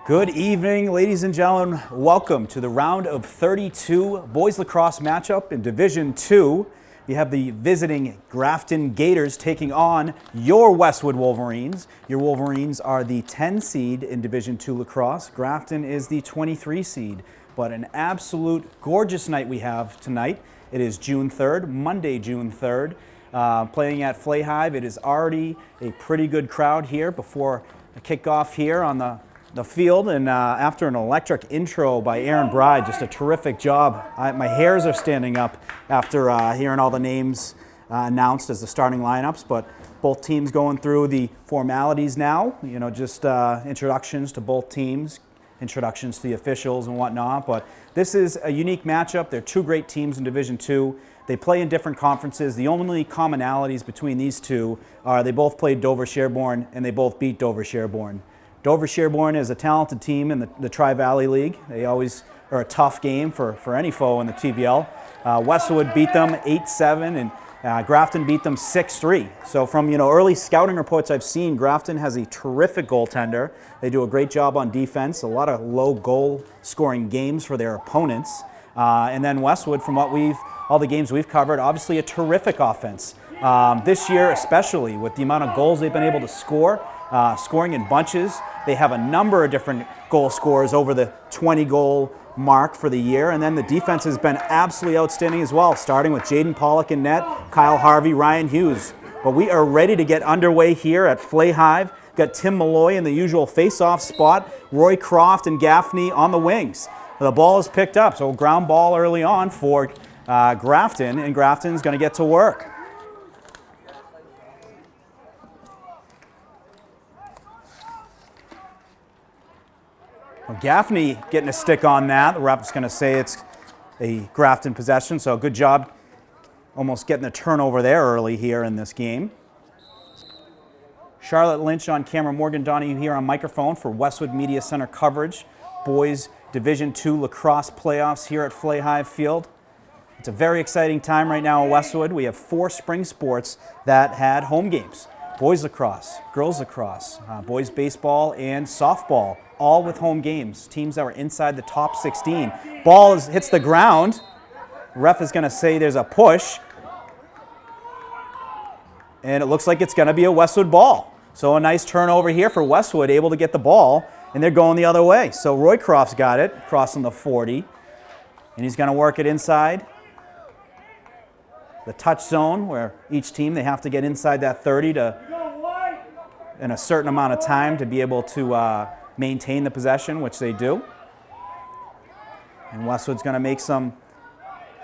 Good evening, ladies and gentlemen. Welcome to the round of 32 boys lacrosse matchup in Division 2. You have the visiting Grafton Gators taking on your Westwood Wolverines. Your Wolverines are the 10 seed in Division 2 lacrosse. Grafton is the 23 seed. But an absolute gorgeous night we have tonight. It is June 3rd, Monday, June 3rd. Playing at Flay Hive. It is already a pretty good crowd here before the kickoff here on the field, and after an electric intro by Aaron Bride, just a terrific job. My hairs are standing up after hearing all the names announced as the starting lineups, but both teams going through the formalities now, just introductions to both teams, introductions to the officials and whatnot, but this is a unique matchup. They're two great teams in Division 2. They play in different conferences. The only commonalities between these two are they both played Dover-Sherborne and they both beat Dover-Sherborne. Dover-Sherborne is a talented team in the Tri-Valley League. They always are a tough game for any foe in the TVL. Westwood beat them 8-7 and Grafton beat them 6-3. So from early scouting reports I've seen, Grafton has a terrific goaltender. They do a great job on defense, a lot of low goal scoring games for their opponents. And then Westwood, from all the games we've covered, obviously a terrific offense. This year especially, with the amount of goals they've been able to score, scoring in bunches. They have a number of different goal scorers over the 20-goal mark for the year. And then the defense has been absolutely outstanding as well, starting with Jaden Pollock in net, Kyle Harvey, Ryan Hughes. But we are ready to get underway here at Flay Hive. Got Tim Malloy in the usual face-off spot, Roy Croft and Gaffney on the wings. The ball is picked up, so ground ball early on for Grafton, and Grafton's going to get to work. Gaffney getting a stick on that. The ref's going to say it's a Grafton possession, so good job almost getting the turnover there early here in this game. Charlotte Lynch on camera, Morgan Donahue here on microphone for Westwood Media Center coverage. Boys Division 2 lacrosse playoffs here at Flay Hive Field. It's a very exciting time right now in Westwood. We have 4 spring sports that had home games. Boys lacrosse, girls lacrosse, boys baseball, and softball, all with home games. Teams that were inside the top 16. Ball hits the ground. Ref is going to say there's a push. And it looks like it's going to be a Westwood ball. So a nice turnover here for Westwood, able to get the ball, and they're going the other way. So Roy Croft's got it, crossing the 40, and he's going to work it inside the touch zone, where each team, they have to get inside that 30 in a certain amount of time to be able to maintain the possession, which they do. And Westwood's going to make some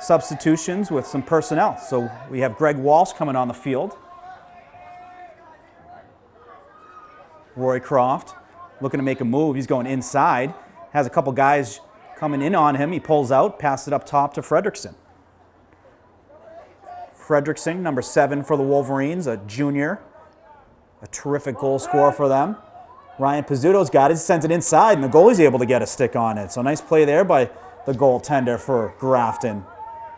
substitutions with some personnel. So we have Greg Walsh coming on the field. Roy Croft looking to make a move. He's going inside. Has a couple guys coming in on him. He pulls out, passes it up top to Fredrickson. Fredrickson, number 7 for the Wolverines, a junior, a terrific goal scorer for them. Ryan Pizzuto's got it, sends it inside, and the goalie's able to get a stick on it. So nice play there by the goaltender for Grafton.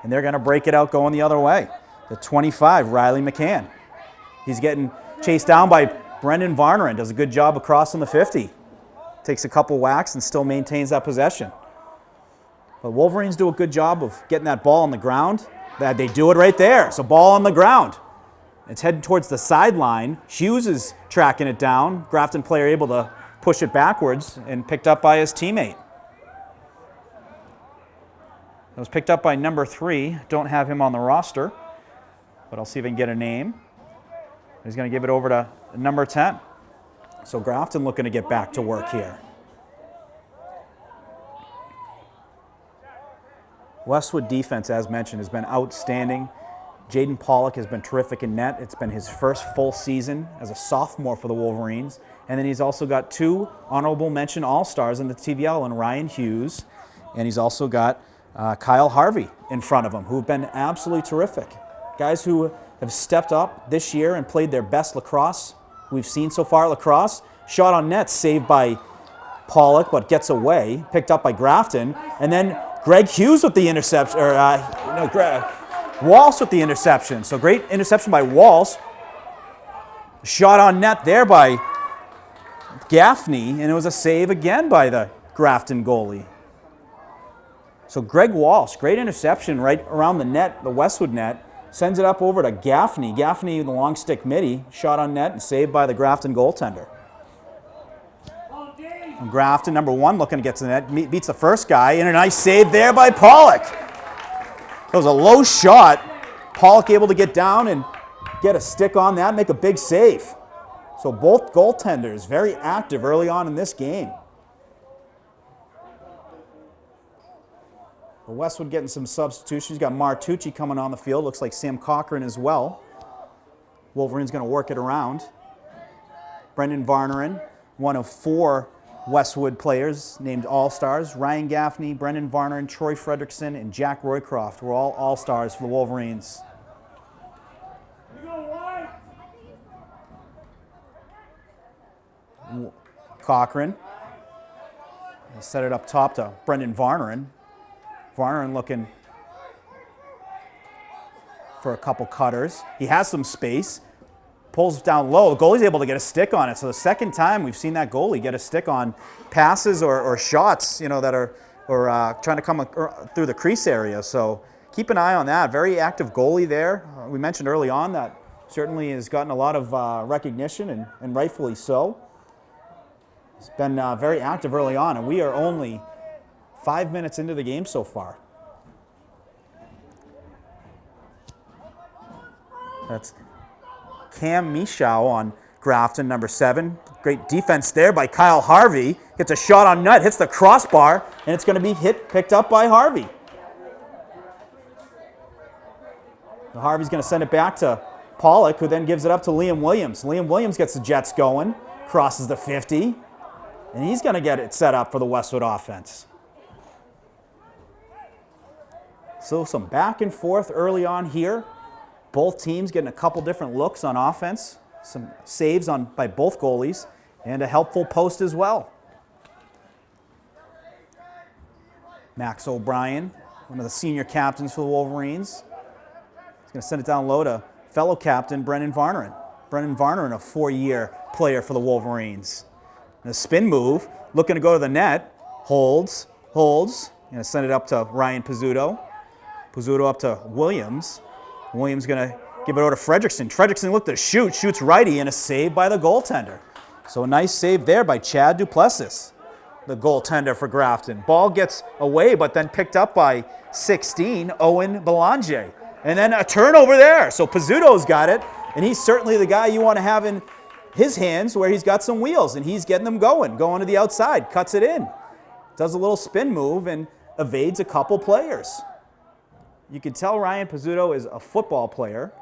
And they're going to break it out going the other way. The 25, Riley McCann. He's getting chased down by Brendan Varner and does a good job of crossing the 50. Takes a couple whacks and still maintains that possession. But Wolverines do a good job of getting that ball on the ground. They do it right there. So ball on the ground. It's heading towards the sideline. Hughes is tracking it down. Grafton player able to push it backwards and picked up by his teammate. It was picked up by number 3. Don't have him on the roster, but I'll see if I can get a name. He's going to give it over to number 10. So Grafton looking to get back to work here. Westwood defense, as mentioned, has been outstanding. Jaden Pollock has been terrific in net. It's been his first full season as a sophomore for the Wolverines. And then he's also got 2 honorable mention All-Stars in the TVL, and Ryan Hughes. And he's also got Kyle Harvey in front of him, who have been absolutely terrific. Guys who have stepped up this year and played their best lacrosse we've seen so far at Lacrosse. Shot on net, saved by Pollock, but gets away, picked up by Grafton. And then Greg Hughes with the interception, Walsh with the interception. So great interception by Walsh. Shot on net there by Gaffney, and it was a save again by the Grafton goalie. So Greg Walsh, great interception right around the net, the Westwood net, sends it up over to Gaffney. Gaffney, the long stick midi, shot on net and saved by the Grafton goaltender. And Grafton, number 1, looking to get to the net, beats the first guy, and a nice save there by Pollock. That was a low shot. Pollock able to get down and get a stick on that, make a big save. So both goaltenders very active early on in this game. Westwood getting some substitutions. Got Martucci coming on the field. Looks like Sam Cochran as well. Wolverine's going to work it around. Brendan Varnerin, one of 4 Westwood players named All-Stars. Ryan Gaffney, Brendan Varnerin, Troy Fredrickson, and Jack Roycroft were all All-Stars for the Wolverines. Cochran. Set it up top to Brendan Varnerin. Varnerin looking for a couple cutters. He has some space. Pulls down low. The goalie's able to get a stick on it. So the second time we've seen that goalie get a stick on passes or shots, that are trying to come through the crease area. So keep an eye on that. Very active goalie there. We mentioned early on that certainly has gotten a lot of recognition and rightfully so. He's been very active early on, and we are only 5 minutes into the game so far. That's Cam Michow on Grafton, number 7. Great defense there by Kyle Harvey. Gets a shot on net, hits the crossbar, and it's going to be picked up by Harvey. Harvey's going to send it back to Pollock, who then gives it up to Liam Williams. Liam Williams gets the Jets going, crosses the 50, and he's going to get it set up for the Westwood offense. So some back and forth early on here. Both teams getting a couple different looks on offense. Some saves by both goalies and a helpful post as well. Max O'Brien, one of the senior captains for the Wolverines. He's going to send it down low to fellow captain Brendan Varnerin. Brendan Varnerin, a 4-year player for the Wolverines. And a spin move, looking to go to the net. Holds. Going to send it up to Ryan Pizzuto. Pizzuto up to Williams. Williams going to give it over to Fredrickson. Fredrickson looked to shoot, shoots righty, and a save by the goaltender. So a nice save there by Chad Duplessis, the goaltender for Grafton. Ball gets away, but then picked up by 16, Owen Belanger. And then a turnover there. So Pizzuto's got it, and he's certainly the guy you want to have in his hands where he's got some wheels, and he's getting them going to the outside, cuts it in. Does a little spin move and evades a couple players. You can tell Ryan Pizzuto is a football player,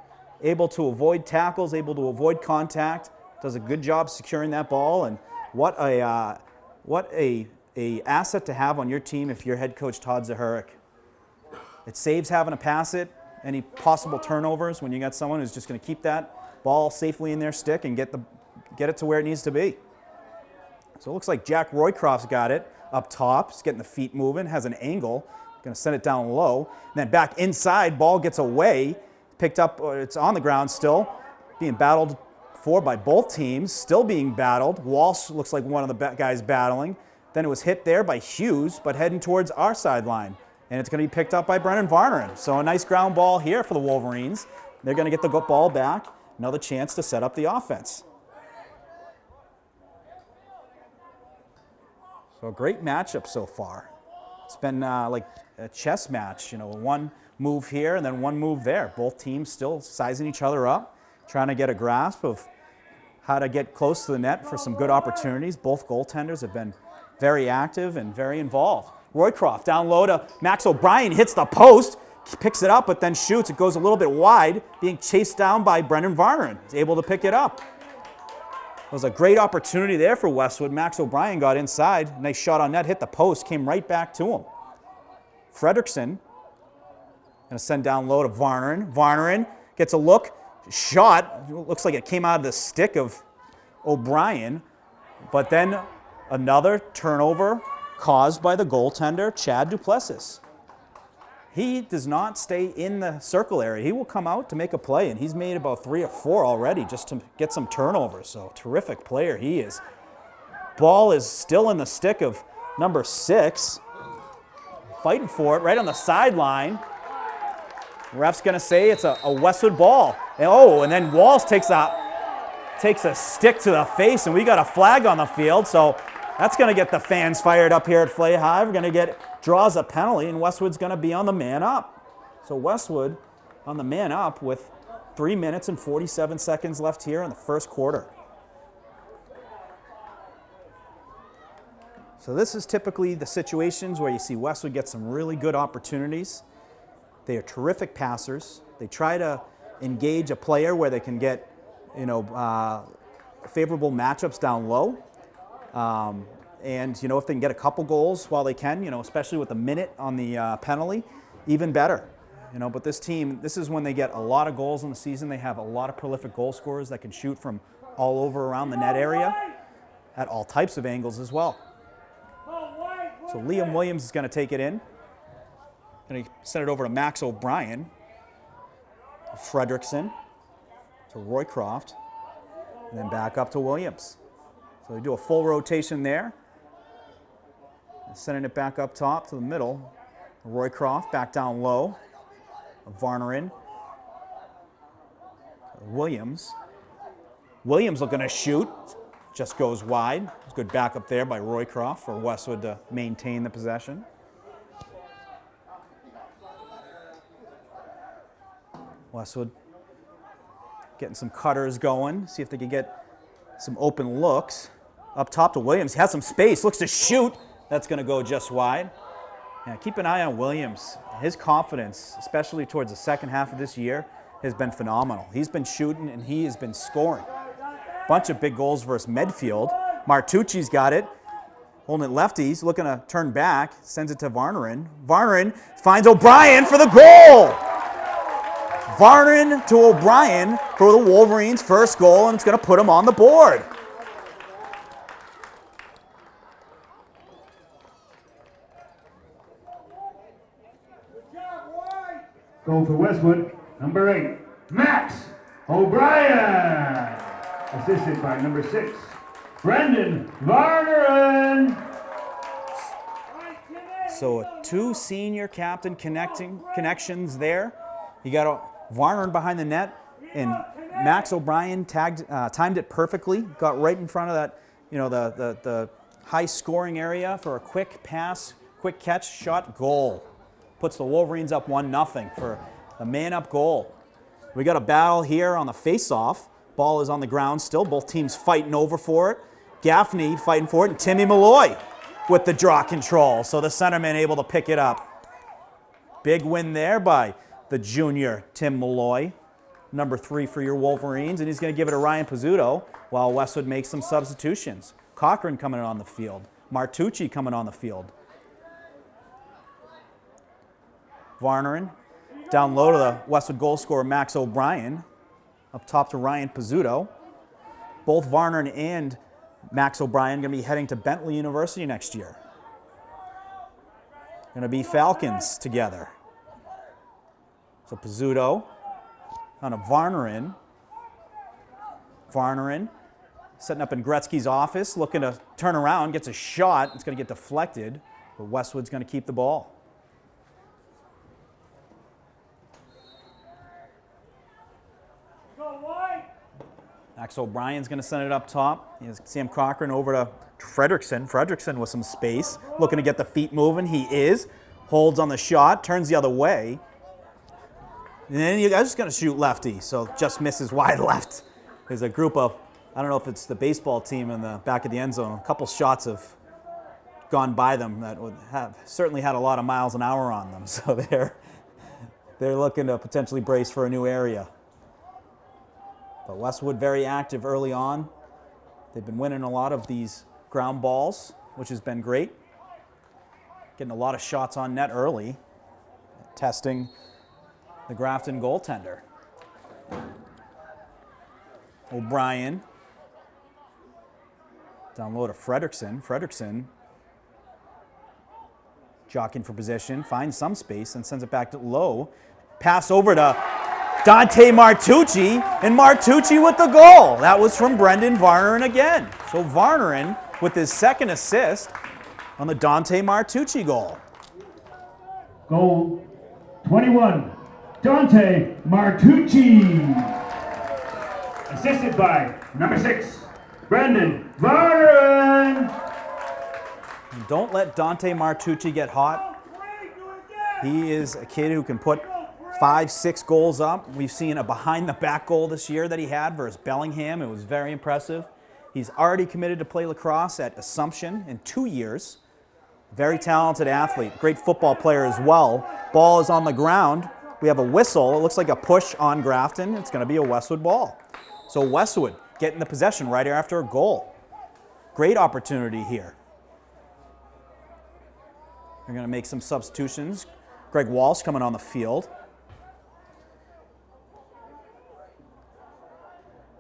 able to avoid tackles, able to avoid contact, does a good job securing that ball, and what a asset to have on your team if you're head coach Todd Zahurik. It saves having to pass it, any possible turnovers when you got someone who's just going to keep that ball safely in their stick and get it to where it needs to be. So it looks like Jack Roycroft's got it up top. He's getting the feet moving, has an angle. Going to send it down low. And then back inside, ball gets away. Picked up, it's on the ground still. Being battled for by both teams. Still being battled. Walsh looks like one of the guys battling. Then it was hit there by Hughes, but heading towards our sideline. And it's going to be picked up by Brendan Varnerin. So a nice ground ball here for the Wolverines. They're going to get the ball back. Another chance to set up the offense. So a great matchup so far. It's been like a chess match, one move here and then one move there. Both teams still sizing each other up, trying to get a grasp of how to get close to the net for some good opportunities. Both goaltenders have been very active and very involved. Roycroft down low to Max O'Brien, hits the post, picks it up, but then shoots. It goes a little bit wide, being chased down by Brendan Varnerin. He's able to pick it up. It was a great opportunity there for Westwood. Max O'Brien got inside. Nice shot on net, hit the post, came right back to him. Fredrickson going to send down low to Varnerin. Varnerin gets a look, shot. Looks like it came out of the stick of O'Brien. But then another turnover caused by the goaltender, Chad Duplessis. He does not stay in the circle area. He will come out to make a play, and he's made about 3 or 4 already just to get some turnovers. So terrific player he is. Ball is still in the stick of number 6. Fighting for it right on the sideline. Ref's going to say it's a Westwood ball. And then Walls takes a stick to the face, and we got a flag on the field. So that's going to get the fans fired up here at Flay High. We're going to draws a penalty, and Westwood's going to be on the man up. So Westwood on the man up with 3 minutes and 47 seconds left here in the first quarter. So this is typically the situations where you see Westwood get some really good opportunities. They are terrific passers. They try to engage a player where they can get, favorable matchups down low. And if they can get a couple goals while they can, especially with a minute on the penalty, even better. But this team, this is when they get a lot of goals in the season. They have a lot of prolific goal scorers that can shoot from all over around the net area at all types of angles as well. So Liam Williams is going to take it in. Going to send it over to Max O'Brien, to Fredrickson, to Roycroft, and then back up to Williams. So they do a full rotation there. Sending it back up top to the middle. Roycroft back down low. Varnerin. Williams. Williams looking to shoot. Just goes wide. It's good backup there by Roycroft for Westwood to maintain the possession. Westwood getting some cutters going. See if they can get some open looks. Up top to Williams. He has some space. Looks to shoot. That's going to go just wide. Yeah, keep an eye on Williams. His confidence, especially towards the second half of this year, has been phenomenal. He's been shooting and he has been scoring. Bunch of big goals versus Medfield. Martucci's got it. Holding it lefties, looking to turn back. Sends it to Varnerin. Varnerin finds O'Brien for the goal. Varnerin to O'Brien for the Wolverines' first goal, and it's going to put them on the board. Goal for Westwood, number 8, Max O'Brien. Assisted by number 6, Brendan Varnerin. So 2 senior captain connections there. You got Varnerin behind the net, and Max O'Brien timed it perfectly. Got right in front of that, the high scoring area for a quick pass, quick catch, shot, goal. Puts the Wolverines up 1-0 for a man-up goal. We got a battle here on the face-off. Ball is on the ground still. Both teams fighting over for it. Gaffney fighting for it, and Timmy Malloy with the draw control. So the centerman able to pick it up. Big win there by the junior Tim Malloy. Number 3 for your Wolverines, and he's going to give it to Ryan Pizzuto while Westwood makes some substitutions. Cochran coming on the field. Martucci coming on the field. Varnerin down low to the Westwood goal scorer Max O'Brien. Up top to Ryan Pizzuto. Both Varnerin and Max O'Brien going to be heading to Bentley University next year. Going to be Falcons together. So Pizzuto on a Varnerin. Varnerin setting up in Gretzky's office, looking to turn around, gets a shot. It's going to get deflected, but Westwood's going to keep the ball. Max O'Brien's going to send it up top. You have Sam Cochran over to Fredrickson. Fredrickson with some space, looking to get the feet moving. He is. Holds on the shot, turns the other way. And then you guys are just going to shoot lefty, so just misses wide left. There's a group of, I don't know if it's the baseball team in the back of the end zone. A couple shots have gone by them that would have certainly had a lot of miles an hour on them. So they're looking to potentially brace for a new area. But Westwood very active early on. They've been winning a lot of these ground balls, which has been great. Getting a lot of shots on net early. Testing the Grafton goaltender. O'Brien. Down low to Fredrickson. Fredrickson jockeying for position, finds some space and sends it back to low. Pass over to Dante Martucci, and Martucci with the goal. That was from Brendan Varnerin again. So Varnerin with his second assist on the Dante Martucci goal. Goal 21, Dante Martucci. Assisted by number 6, Brendan Varn. Don't let Dante Martucci get hot. He is a kid who can put 5-6 goals up. We've seen a behind-the-back goal this year that he had versus Bellingham. It was very impressive. He's already committed to play lacrosse at Assumption in 2 years. Very talented athlete, great football player as well. Ball is on the ground. We have a whistle. It looks like a push on Grafton. It's going to be a Westwood ball. So Westwood getting the possession right after a goal. Great opportunity here. They're going to make some substitutions. Greg Walsh coming on the field.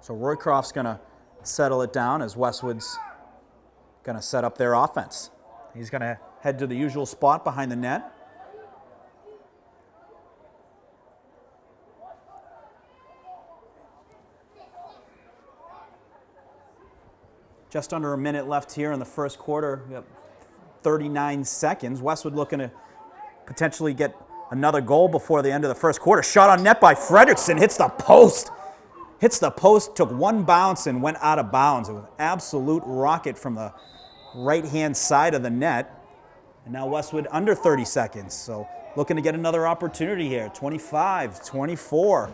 So Roycroft's going to settle it down as Westwood's going to set up their offense. He's going to head to the usual spot behind the net. Just under a minute left here in the first quarter. We have 39 seconds. Westwood looking to potentially get another goal before the end of the first quarter. Shot on net by Fredrickson. Hits the post. Hits the post, took one bounce and went out of bounds. It was an absolute rocket from the right-hand side of the net. And now Westwood under 30 seconds. So looking to get another opportunity here. 25, 24.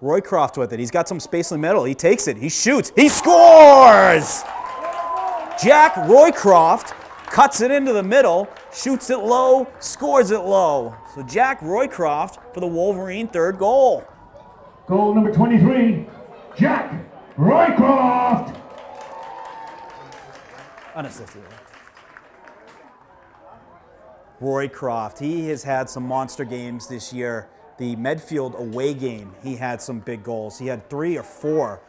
Roycroft with it. He's got some space in the middle. He takes it. He shoots. He scores! Jack Roycroft cuts it into the middle, shoots it low, scores it low. So Jack Roycroft for the Wolverine third goal. Goal number 23, Jack Roycroft. Unassisted. Roycroft, he has had some monster games this year. The Medfield away game, he had some big goals. He had 3 or 4,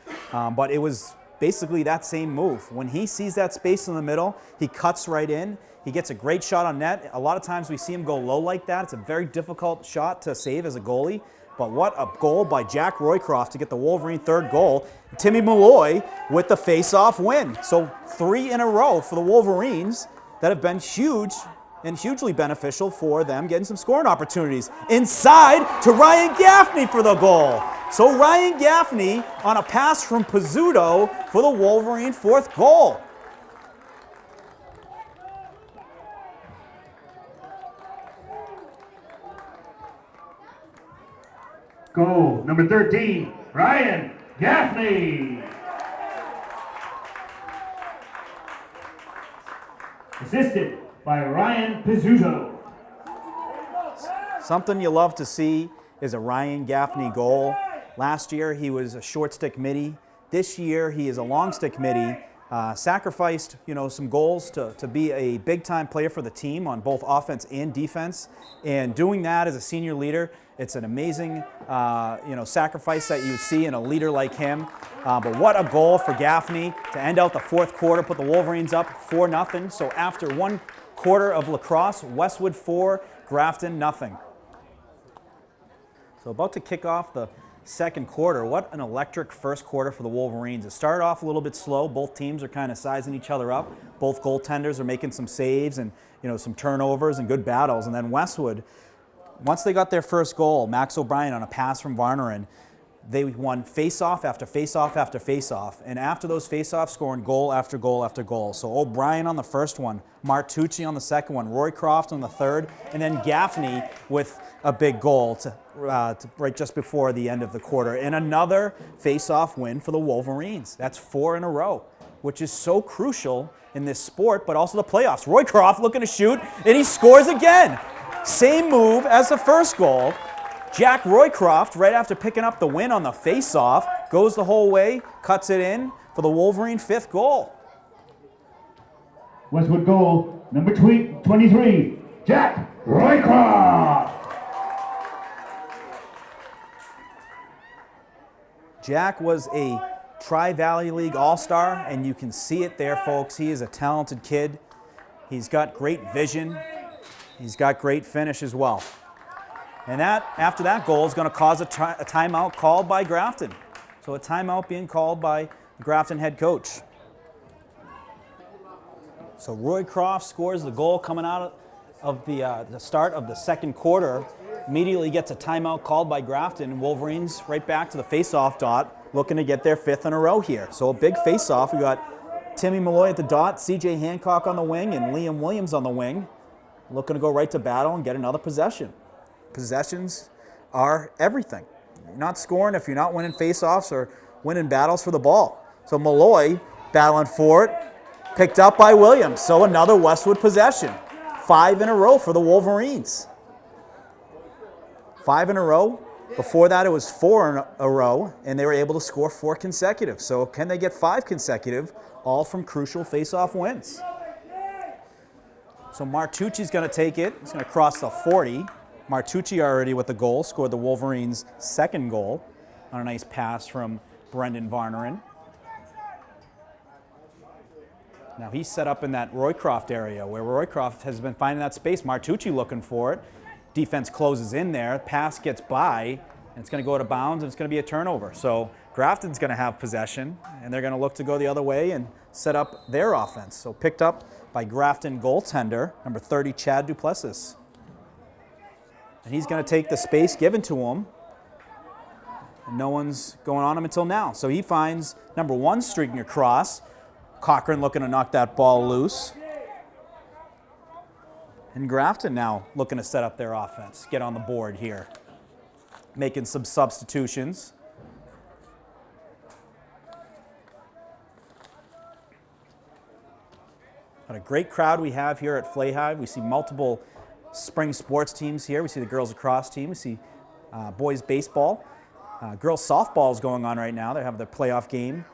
but it was basically that same move. When he sees that space in the middle, he cuts right in. He gets a great shot on net. A lot of times we see him go low like that. It's a very difficult shot to save as a goalie. But what a goal by Jack Roycroft to get the Wolverine third goal. Timmy Malloy with the face-off win. So 3 in a row for the Wolverines that have been huge and hugely beneficial for them getting some scoring opportunities. Inside to Ryan Gaffney for the goal. So Ryan Gaffney on a pass from Pizzuto for the Wolverine fourth goal. Goal number 13, Ryan Gaffney. Assisted by Ryan Pizzuto. Something you love to see is a Ryan Gaffney goal. Last year he was a short stick midi. This year he is a long stick midi. Sacrificed, some goals to be a big time player for the team on both offense and defense. And doing that as a senior leader, it's an amazing, sacrifice that you would see in a leader like him. But what a goal for Gaffney to end out the fourth quarter, put the Wolverines up 4-0. So after 1 quarter of lacrosse, Westwood 4, Grafton 0. So about to kick off the second quarter. What an electric first quarter for the Wolverines. It started off a little bit slow. Both teams are kind of sizing each other up. Both goaltenders are making some saves and some turnovers and good battles. And then Westwood, once they got their first goal, Max O'Brien on a pass from Varnerin, they won face-off after face-off after face-off. And after those face-offs, scoring goal after goal after goal. So O'Brien on the first one, Martucci on the second one, Roycroft on the third, and then Gaffney with a big goal to right just before the end of the quarter. And another face-off win for the Wolverines. That's 4 in a row, which is so crucial in this sport, but also the playoffs. Roycroft looking to shoot, and he scores again. Same move as the first goal. Jack Roycroft, right after picking up the win on the face-off, goes the whole way, cuts it in for the Wolverine fifth goal. Westwood goal number 23, Jack Roycroft. Jack was a Tri-Valley League All-Star, and you can see it there, folks. He is a talented kid. He's got great vision. He's got great finish as well. And after that goal is going to cause a timeout called by Grafton. So a timeout being called by the Grafton head coach. So Roycroft scores the goal coming out of the start of the second quarter. Immediately gets a timeout called by Grafton, and Wolverines right back to the face-off dot, looking to get their 5th in a row here. So a big face-off. We got Timmy Malloy at the dot, CJ Hancock on the wing, and Liam Williams on the wing, looking to go right to battle and get another possession. Possessions are everything. You're not scoring if you're not winning face-offs or winning battles for the ball. So Malloy battling for it, picked up by Williams. So another Westwood possession. 5 in a row for the Wolverines. 5 in a row. Before that, it was 4 in a row, and they were able to score 4 consecutive. So can they get 5 consecutive, all from crucial face-off wins? So Martucci's going to take it. He's going to cross the 40. Martucci already with the goal, scored the Wolverines' 2nd goal on a nice pass from Brendan Varnerin. Now he's set up in that Roycroft area where Roycroft has been finding that space. Martucci looking for it. Defense closes in there. Pass gets by, and it's going to go out of bounds, and it's going to be a turnover. So Grafton's going to have possession, and they're going to look to go the other way and set up their offense. So picked up by Grafton goaltender, number 30, Chad Duplessis. And he's going to take the space given to him. And no one's going on him until now. So he finds number 1 streaking across. Cochran looking to knock that ball loose. And Grafton now looking to set up their offense, get on the board here. Making some substitutions. What a great crowd we have here at Flayhive. We see multiple spring sports teams here. We see the girls lacrosse team. We see boys baseball. Girls softball is going on right now. They have their playoff game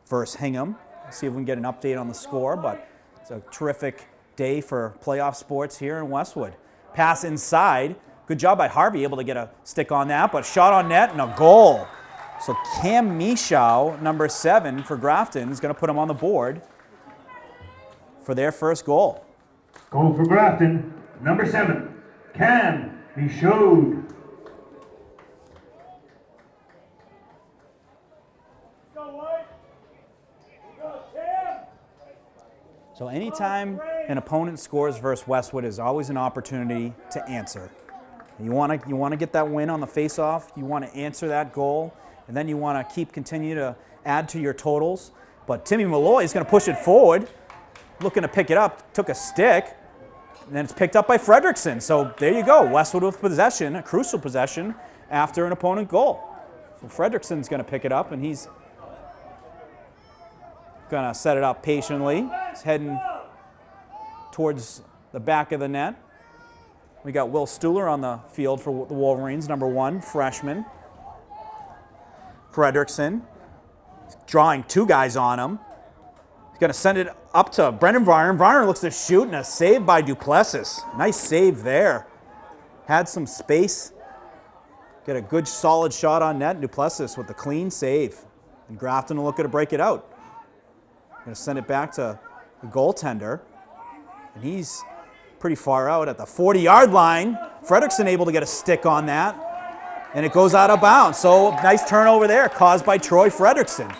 versus Hingham. See if we can get an update on the score, but it's a terrific day for playoff sports here in Westwood. Pass inside. Good job by Harvey, able to get a stick on that, but shot on net and a goal. So Cam Michow, number 7 for Grafton, is going to put him on the board for their first goal. Goal for Grafton, number 7, Cam Michaud. So anytime an opponent scores versus Westwood is always an opportunity to answer. You want to get that win on the face-off. You want to answer that goal, and then you want to continue to add to your totals. But Timmy Malloy is going to push it forward, looking to pick it up. Took a stick, and then it's picked up by Fredrickson. So there you go, Westwood with possession, a crucial possession after an opponent goal. So Fredrickson's going to pick it up, and he's going to set it up patiently. He's heading towards the back of the net. We got Will Stuhler on the field for the Wolverines, number 1, freshman. Fredrickson drawing 2 guys on him. He's going to send it up to Brendan Varner. Varner looks to shoot, and a save by Duplessis. Nice save there. Had some space. Get a good solid shot on net. Duplessis with the clean save. And Grafton will look to break it out. Going to send it back to the goaltender. And he's pretty far out at the 40-yard line. Fredrickson able to get a stick on that. And it goes out of bounds. So nice turnover there caused by Troy Fredrickson.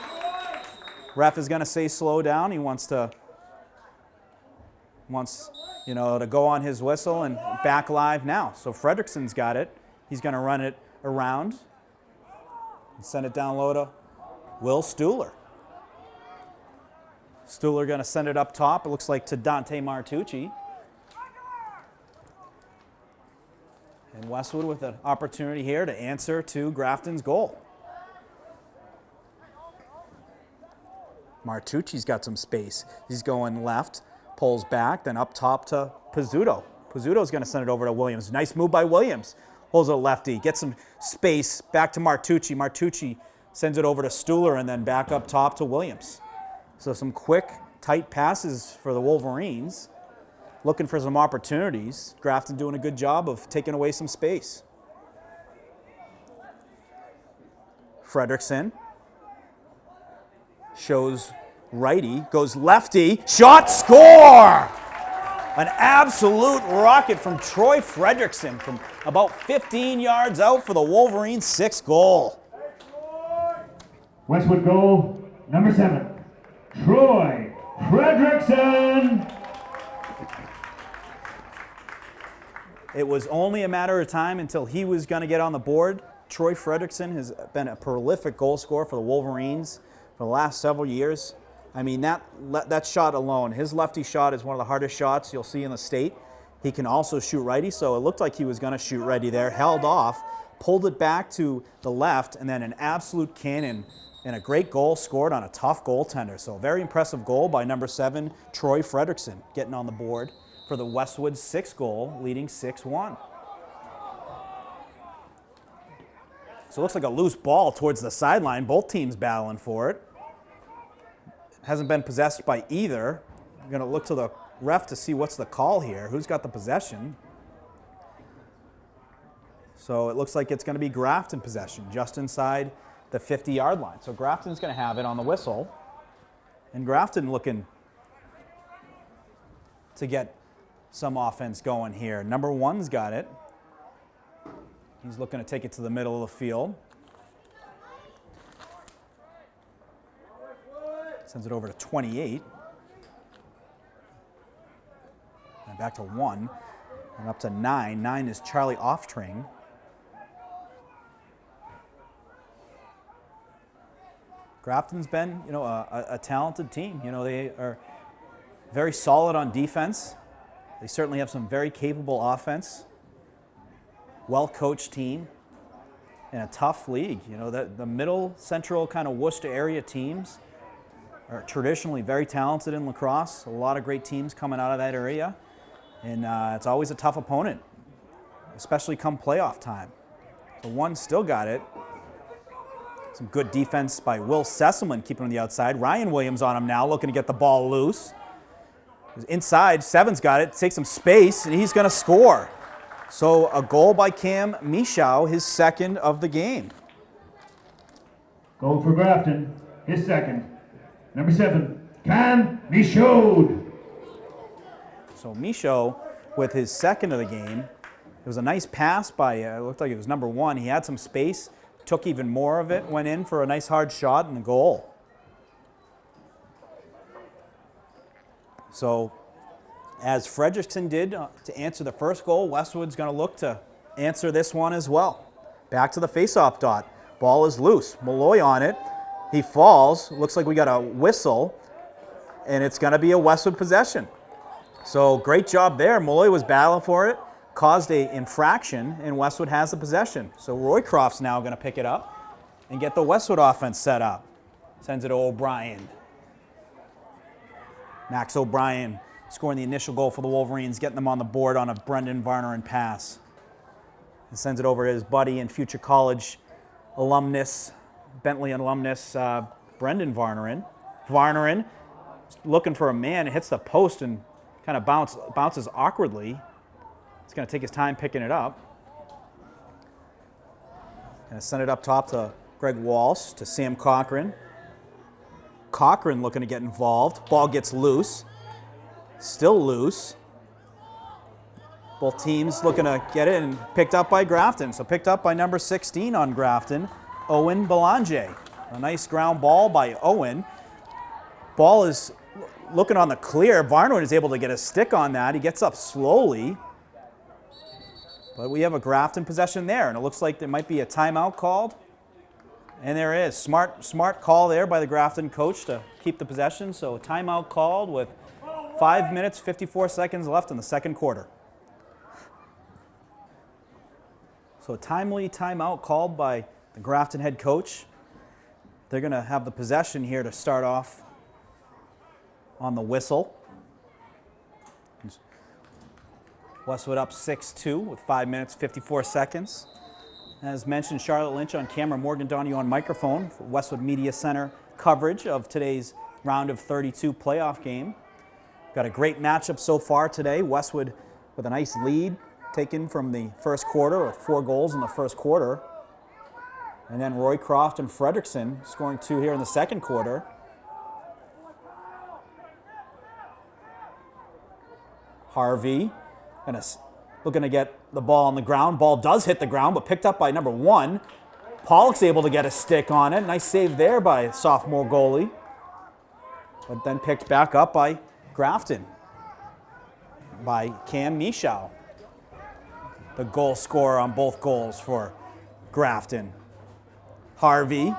Ref is going to say slow down. He wants to go on his whistle and back live now. So Fredrickson's got it. He's going to run it around and send it down low to Will Stuhler. Stuhler going to send it up top. It looks like to Dante Martucci. And Westwood with an opportunity here to answer to Grafton's goal. Martucci's got some space. He's going left, pulls back, then up top to Pizzuto. Pizzuto's going to send it over to Williams. Nice move by Williams. Holds a lefty, gets some space, back to Martucci. Martucci sends it over to Stuhler and then back up top to Williams. So some quick, tight passes for the Wolverines. Looking for some opportunities. Grafton doing a good job of taking away some space. Fredrickson shows righty, goes lefty, shot, score! An absolute rocket from Troy Fredrickson from about 15 yards out for the Wolverines' 6th goal. Westwood goal, number 7, Troy Fredrickson. It was only a matter of time until he was going to get on the board. Troy Frederickson has been a prolific goal scorer for the Wolverines for the last several years. I mean, that shot alone, his lefty shot is one of the hardest shots you'll see in the state. He can also shoot righty, so it looked like he was going to shoot righty there, held off, pulled it back to the left, and then an absolute cannon and a great goal scored on a tough goaltender. So a very impressive goal by number 7, Troy Frederickson, getting on the board for the Westwood 6th goal, leading 6-1. So it looks like a loose ball towards the sideline. Both teams battling for it. Hasn't been possessed by either. I'm going to look to the ref to see what's the call here. Who's got the possession? So it looks like it's going to be Grafton possession, just inside the 50-yard line. So Grafton's going to have it on the whistle. And Grafton looking to get some offense going here. Number 1's got it. He's looking to take it to the middle of the field. Sends it over to 28. And back to 1. And up to 9. 9 is Charlie Oftring. Grafton's been, a talented team. They are very solid on defense. They certainly have some very capable offense. Well-coached team and a tough league. The middle central kind of Worcester area teams are traditionally very talented in lacrosse. A lot of great teams coming out of that area. And it's always a tough opponent, especially come playoff time. The 1 still got it. Some good defense by Will Sesselman keeping on the outside. Ryan Williams on him now, looking to get the ball loose. Inside, 7's got it, takes some space, and he's going to score. So a goal by Cam Michow, his 2nd of the game. Goal for Grafton, his 2nd. Number 7, Cam Michaud. So Michaud with his 2nd of the game. It was a nice pass by, it looked like it was number 1. He had some space, took even more of it, went in for a nice hard shot and a goal. So as Frederickson did to answer the first goal, Westwood's going to look to answer this one as well. Back to the face-off dot. Ball is loose. Malloy on it. He falls. Looks like we got a whistle, and it's going to be a Westwood possession. So great job there. Malloy was battling for it, caused an infraction, and Westwood has the possession. So Roycroft's now going to pick it up and get the Westwood offense set up. Sends it to O'Brien. Max O'Brien scoring the initial goal for the Wolverines, getting them on the board on a Brendan Varnerin pass. And sends it over to his buddy and future college alumnus, Bentley alumnus, Brendan Varnerin. Varnerin looking for a man, hits the post and kind of bounces awkwardly. He's going to take his time picking it up. Going to send it up top to Greg Walsh, to Sam Cochran. Cochran looking to get involved. Ball gets loose. Still loose. Both teams looking to get it and picked up by Grafton. So picked up by number 16 on Grafton, Owen Belanger. A nice ground ball by Owen. Ball is looking on the clear. Varnoy is able to get a stick on that. He gets up slowly. But we have a Grafton possession there, and it looks like there might be a timeout called. And there is. Smart call there by the Grafton coach to keep the possession. So a timeout called with 5 minutes, 54 seconds left in the 2nd quarter. So a timely timeout called by the Grafton head coach. They're going to have the possession here to start off on the whistle. Westwood up 6-2 with 5 minutes, 54 seconds. As mentioned, Charlotte Lynch on camera, Morgan Donahue on microphone for Westwood Media Center coverage of today's round of 32 playoff game. Got a great matchup so far today. Westwood with a nice lead taken from the first quarter, with 4 goals in the first quarter. And then Roycroft and Frederickson scoring 2 here in the 2nd quarter. Harvey looking to get the ball on the ground. Ball does hit the ground, but picked up by number 1. Pollock's able to get a stick on it. Nice save there by sophomore goalie. But then picked back up by Grafton, by Cam Michow. the goal scorer on both goals for Grafton. Harvey,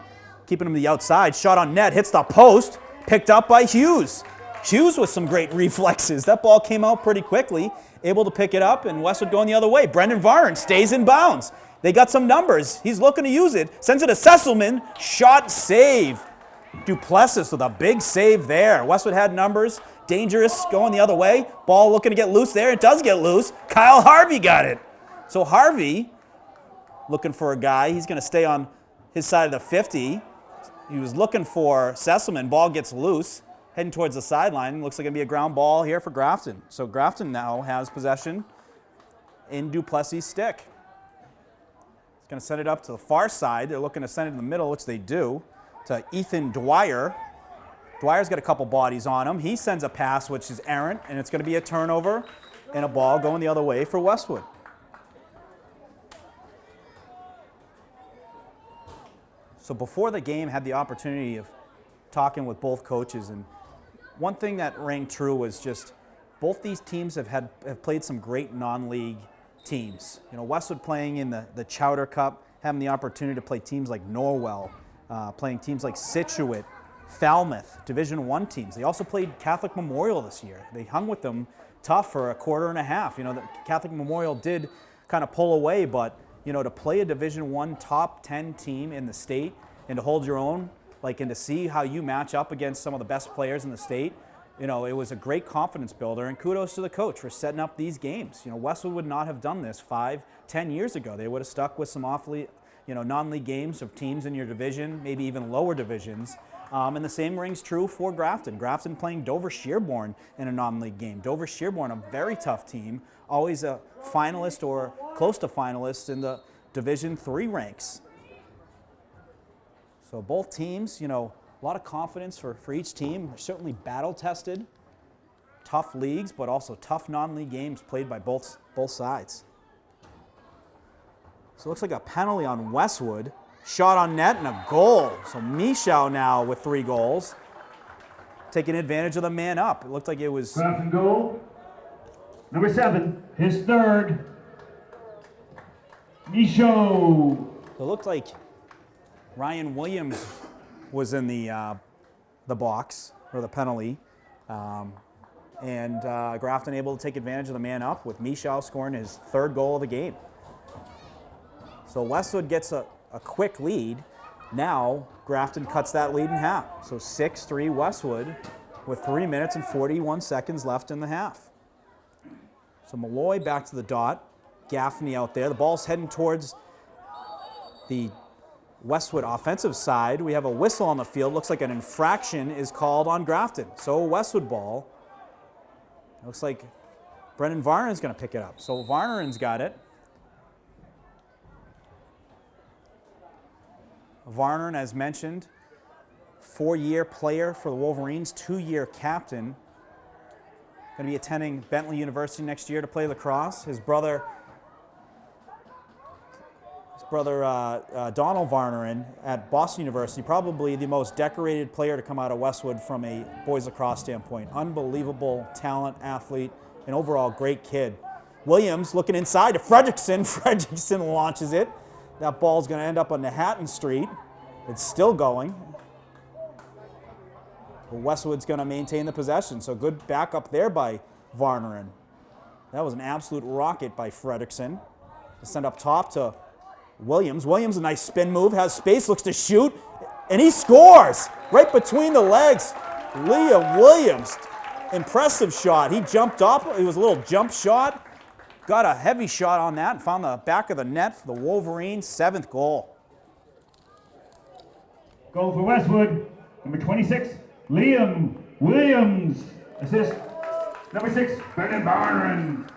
keeping him to the outside, shot on net, hits the post, picked up by Hughes. Hughes with some great reflexes. That ball came out pretty quickly, able to pick it up, and Westwood going the other way. Brendan Varn stays in bounds. They got some numbers. He's looking to use it. Sends it to Sesselman. Shot, save. Duplessis with a big save there. Westwood had numbers. Dangerous going the other way. Ball looking to get loose there. It does get loose. Kyle Harvey got it. So Harvey looking for a guy. He's going to stay on his side of the 50. He was looking for Sesselman. Ball gets loose. Heading towards the sideline. Looks like it's going to be a ground ball here for Grafton. So Grafton now has possession in Duplessis' stick. He's going to send it up to the far side. They're looking to send it in the middle, which they do, to Ethan Dwyer. Dwyer's got a couple bodies on him. He sends a pass, which is errant, and it's going to be a turnover and a ball going the other way for Westwood. So before the game, had the opportunity of talking with both coaches, and one thing that rang true was just both these teams have played some great non-league teams. You know, Westwood playing in the Chowder Cup, having the opportunity to play teams like Norwell, playing teams like Scituate, Falmouth, Division I teams. They also played Catholic Memorial this year. They hung with them tough for a quarter and a half. You know, the Catholic Memorial did kind of pull away, but you know, to play a Division I top 10 team in the state and to hold your own, and to see how you match up against some of the best players in the state, you know, it was a great confidence builder, and kudos to the coach for setting up these games. You know, Westwood would not have done this 5-10 years ago. They would have stuck with some awfully, non-league games of teams in your division, maybe even lower divisions. And the same rings true for Grafton. Grafton playing Dover-Sherborne in a non-league game. Dover-Sherborne, a very tough team, always a finalist or close to finalist in the Division III ranks. So both teams, a lot of confidence for each team. They're certainly battle-tested, tough leagues, but also tough non-league games played by both sides. So it looks like a penalty on Westwood. Shot on net and a goal. So Michał now with 3 goals, taking advantage of the man up. It looked like it was... Grafton goal. Number 7, his third. Michał. It looked like Ryan Williams was in the box, or the penalty, and Grafton able to take advantage of the man up with Michał scoring his 3rd goal of the game. So Westwood gets a quick lead. Now Grafton cuts that lead in half. So 6-3 Westwood with 3 minutes and 41 seconds left in the half. So Malloy back to the dot. Gaffney out there. The ball's heading towards the Westwood offensive side. We have a whistle on the field. Looks like an infraction is called on Grafton. So Westwood ball. Looks like Brendan Varneren's going to pick it up. So Varneren's got it. Varneren, as mentioned, 4-year player for the Wolverines, 2-year captain. Going to be attending Bentley University next year to play lacrosse. His brother Donald Varneren at Boston University, probably the most decorated player to come out of Westwood from a boys lacrosse standpoint. Unbelievable talent, athlete, and overall great kid. Williams looking inside to Fredrickson. Fredrickson launches it. That ball's going to end up on Manhattan Street. It's still going. But Westwood's going to maintain the possession, so good backup there by Varneren. That was an absolute rocket by Fredrickson. To send up top to Williams. Williams, a nice spin move, has space, looks to shoot, and he scores right between the legs. Liam Williams, impressive shot. He jumped up. It was a little jump shot. Got a heavy shot on that and found the back of the net for the Wolverines' 7th goal. Goal for Westwood, number 26, Liam Williams. Assist, number 6, Brendan Varneren.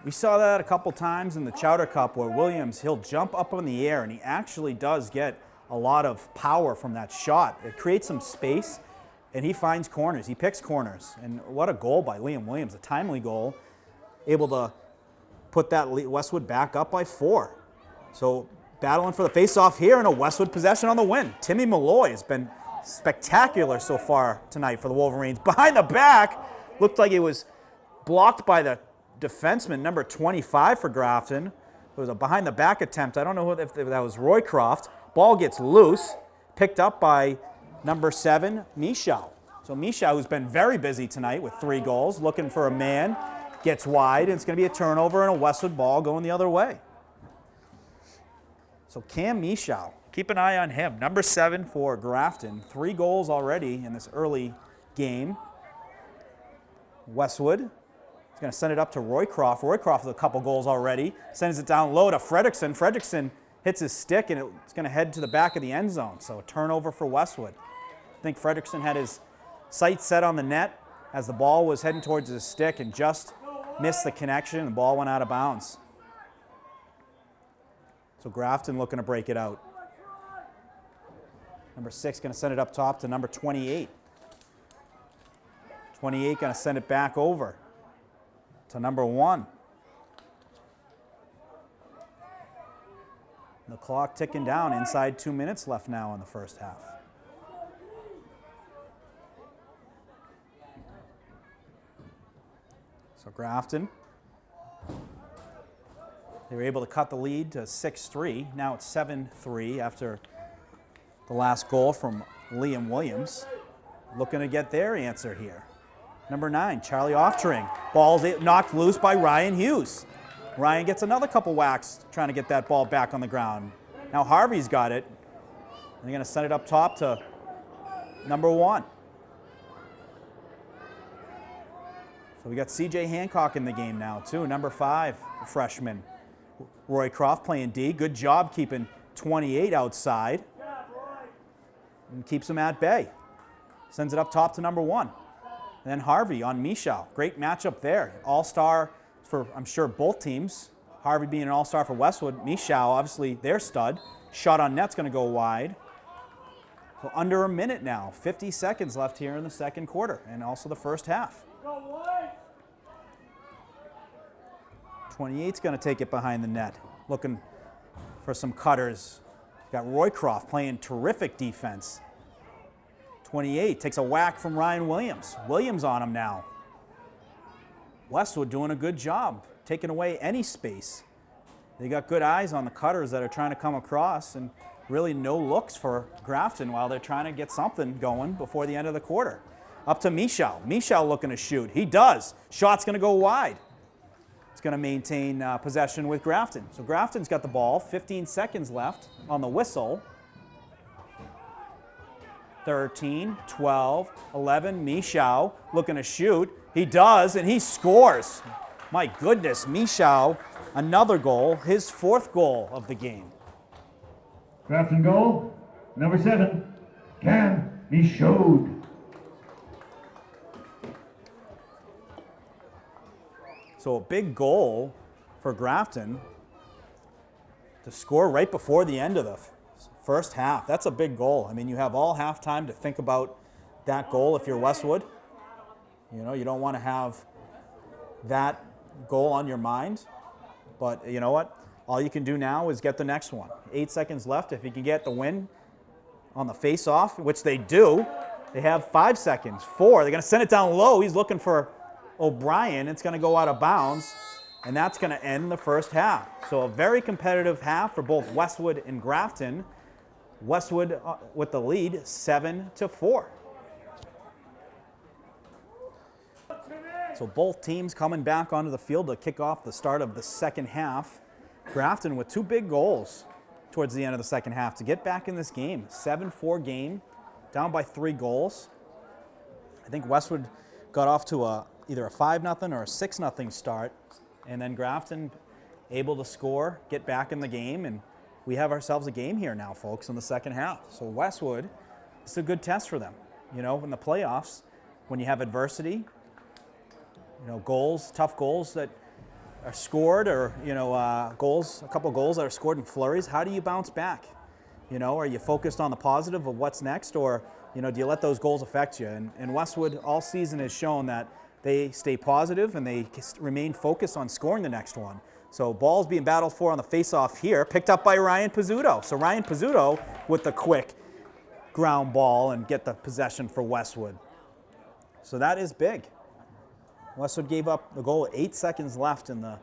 We saw that a couple times in the Chowder Cup where Williams, he'll jump up in the air, and he actually does get a lot of power from that shot. It creates some space, and he finds corners. He picks corners. And what a goal by Liam Williams, a timely goal, able to put that Westwood back up by 4. So battling for the face-off here, and a Westwood possession on the win. Timmy Malloy has been spectacular so far tonight for the Wolverines. Behind the back, looked like it was blocked by the defenseman, number 25 for Grafton. It was a behind-the-back attempt. I don't know if that was Roycroft. Ball gets loose, picked up by number 7, Michał. So Michał, who's been very busy tonight with 3 goals, looking for a man, gets wide, and it's going to be a turnover and a Westwood ball going the other way. So Cam Michał, keep an eye on him. Number 7 for Grafton. 3 goals already in this early game. Westwood is going to send it up to Roycroft. Roycroft with a couple goals already. Sends it down low to Fredrickson. Fredrickson hits his stick, and it's going to head to the back of the end zone. So a turnover for Westwood. I think Fredrickson had his sights set on the net as the ball was heading towards his stick and just missed the connection. The ball went out of bounds. So Grafton looking to break it out. Number 6 going to send it up top to number 28. 28 going to send it back over to number 1. The clock ticking down, inside 2 minutes left now in the first half. So Grafton, they were able to cut the lead to 6-3. Now it's 7-3 after the last goal from Liam Williams. Looking to get their answer here. Number 9, Charlie Oftring. Ball's knocked loose by Ryan Hughes. Ryan gets another couple whacks trying to get that ball back on the ground. Now Harvey's got it. They're going to send it up top to number 1. So we got C.J. Hancock in the game now too. Number 5, freshman. Roycroft playing D. Good job keeping 28 outside. And keeps him at bay. Sends it up top to number 1. And then Harvey on Michał. Great matchup there. All-star for, I'm sure, both teams. Harvey being an all-star for Westwood. Michał, obviously, their stud. Shot on net's going to go wide. So under a minute now. 50 seconds left here in the second quarter and also the first half. 28's going to take it behind the net. Looking for some cutters. Got Roycroft playing terrific defense. 28 takes a whack from Ryan Williams. Williams on him now. Westwood doing a good job, taking away any space. They got good eyes on the cutters that are trying to come across, and really no looks for Grafton while they're trying to get something going before the end of the quarter. Up to Michał. Michał looking to shoot. He does. Shot's going to go wide. It's going to maintain possession with Grafton. So Grafton's got the ball. 15 seconds left on the whistle. 13, 12, 11. Michał looking to shoot. He does, and he scores. My goodness, Michał, another goal, his 4th goal of the game. Grafton goal, number 7, Cam Michał. So a big goal for Grafton to score right before the end of the first half. That's a big goal. I mean, you have all halftime to think about that goal if you're Westwood. You know, you don't want to have that goal on your mind. But you know what? All you can do now is get the next one. 8 seconds left. If you can get the win on the face-off, which they do, they have 5 seconds. 4. They're going to send it down low. He's looking for O'Brien. It's going to go out of bounds, and that's going to end the first half. So a very competitive half for both Westwood and Grafton. Westwood with the lead, 7-4. So both teams coming back onto the field to kick off the start of the second half. Grafton with 2 big goals towards the end of the second half to get back in this game. 7-4 game, down by 3 goals. I think Westwood got off to either a 5-0 or a 6-0 start, and then Grafton able to score, get back in the game, and we have ourselves a game here now, folks, in the second half. So Westwood, it's a good test for them. You know, in the playoffs, when you have adversity, you know, goals, tough goals that are scored, or, you know, a couple goals that are scored in flurries, how do you bounce back? You know, are you focused on the positive of what's next, or, you know, do you let those goals affect you? And Westwood all season has shown that they stay positive and they remain focused on scoring the next one. So ball's being battled for on the face-off here, picked up by Ryan Pizzuto. So Ryan Pizzuto with the quick ground ball and get the possession for Westwood. So that is big. Westwood gave up the goal with 8 seconds left in the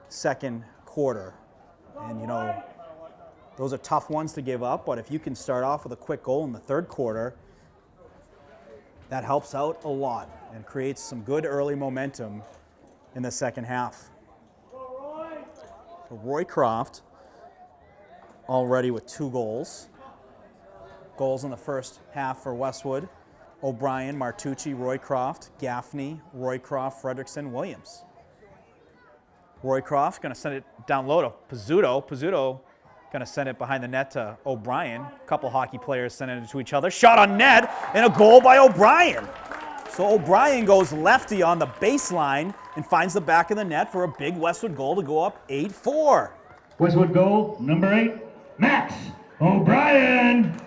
second quarter. And, you know, those are tough ones to give up, but if you can start off with a quick goal in the third quarter, that helps out a lot and creates some good early momentum in the second half. So Roy Croft already with 2 goals. Goals in the first half for Westwood. O'Brien, Martucci, Roy Croft, Gaffney, Roy Croft, Fredrickson, Williams. Roy Croft going to send it down low to Pizzuto. Pizzuto going to send it behind the net to O'Brien. A couple hockey players sending it to each other. Shot on net and a goal by O'Brien. So O'Brien goes lefty on the baseline and finds the back of the net for a big Westwood goal to go up 8-4. Westwood goal, number 8, Max O'Brien.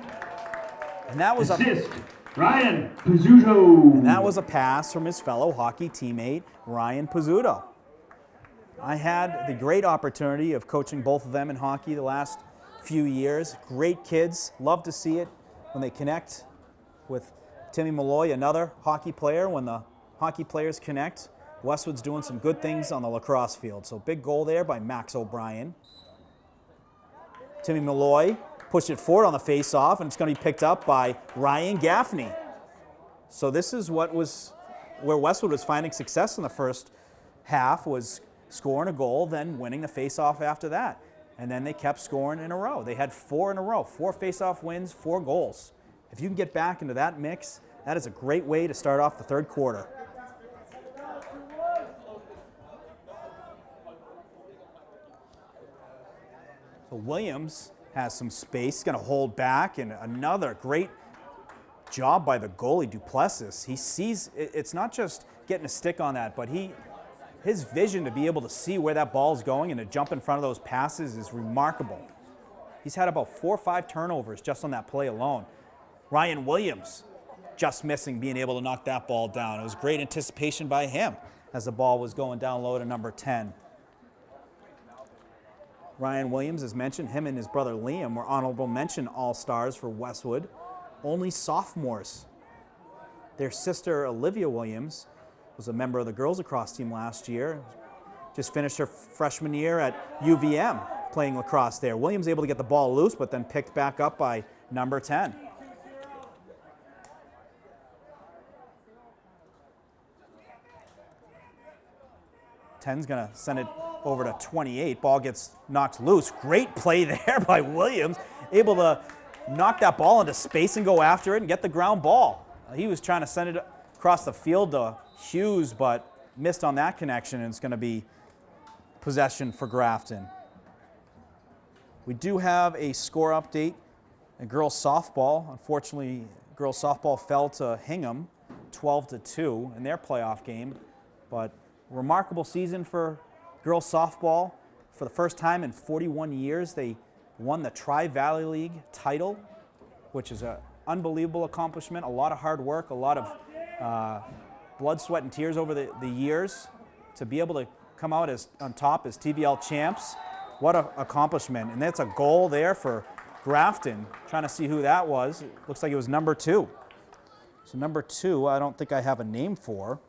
And that was Assist, Ryan Pizzuto. And that was a pass from his fellow hockey teammate, Ryan Pizzuto. I had the great opportunity of coaching both of them in hockey the last few years. Great kids. Love to see it when they connect with Timmy Malloy, another hockey player. When the hockey players connect, Westwood's doing some good things on the lacrosse field. So big goal there by Max O'Brien. Timmy Malloy pushed it forward on the face-off, and it's going to be picked up by Ryan Gaffney. So this is where Westwood was finding success in the first half, was scoring a goal, then winning the face-off after that. And then they kept scoring in a row. They had 4 in a row, 4 face-off wins, 4 goals. If you can get back into that mix, that is a great way to start off the third quarter. So Williams has some space, going to hold back, and another great job by the goalie, Duplessis. He sees, it's not just getting a stick on that, but his vision to be able to see where that ball's going and to jump in front of those passes is remarkable. He's had about 4 or 5 turnovers just on that play alone. Ryan Williams just missing being able to knock that ball down. It was great anticipation by him as the ball was going down low to number 10. Ryan Williams, as mentioned, him and his brother Liam were honorable mention all-stars for Westwood. Only sophomores. Their sister Olivia Williams was a member of the girls lacrosse team last year. Just finished her freshman year at UVM playing lacrosse there. Williams able to get the ball loose, but then picked back up by number 10. Ten's gonna send it over to 28. Ball gets knocked loose. Great play there by Williams. Able to knock that ball into space and go after it and get the ground ball. He was trying to send it across the field to Hughes, but missed on that connection, and it's going to be possession for Grafton. We do have a score update in girls softball. Unfortunately, girls softball fell to Hingham 12-2 in their playoff game, but remarkable season for girls softball. For the first time in 41 years, they won the Tri-Valley League title, which is an unbelievable accomplishment. A lot of hard work, a lot of blood, sweat, and tears over the years to be able to come out as on top as TVL champs. What an accomplishment. And that's a goal there for Grafton. Trying to see who that was. It looks like it was number 2. So number 2, I don't think I have a name for,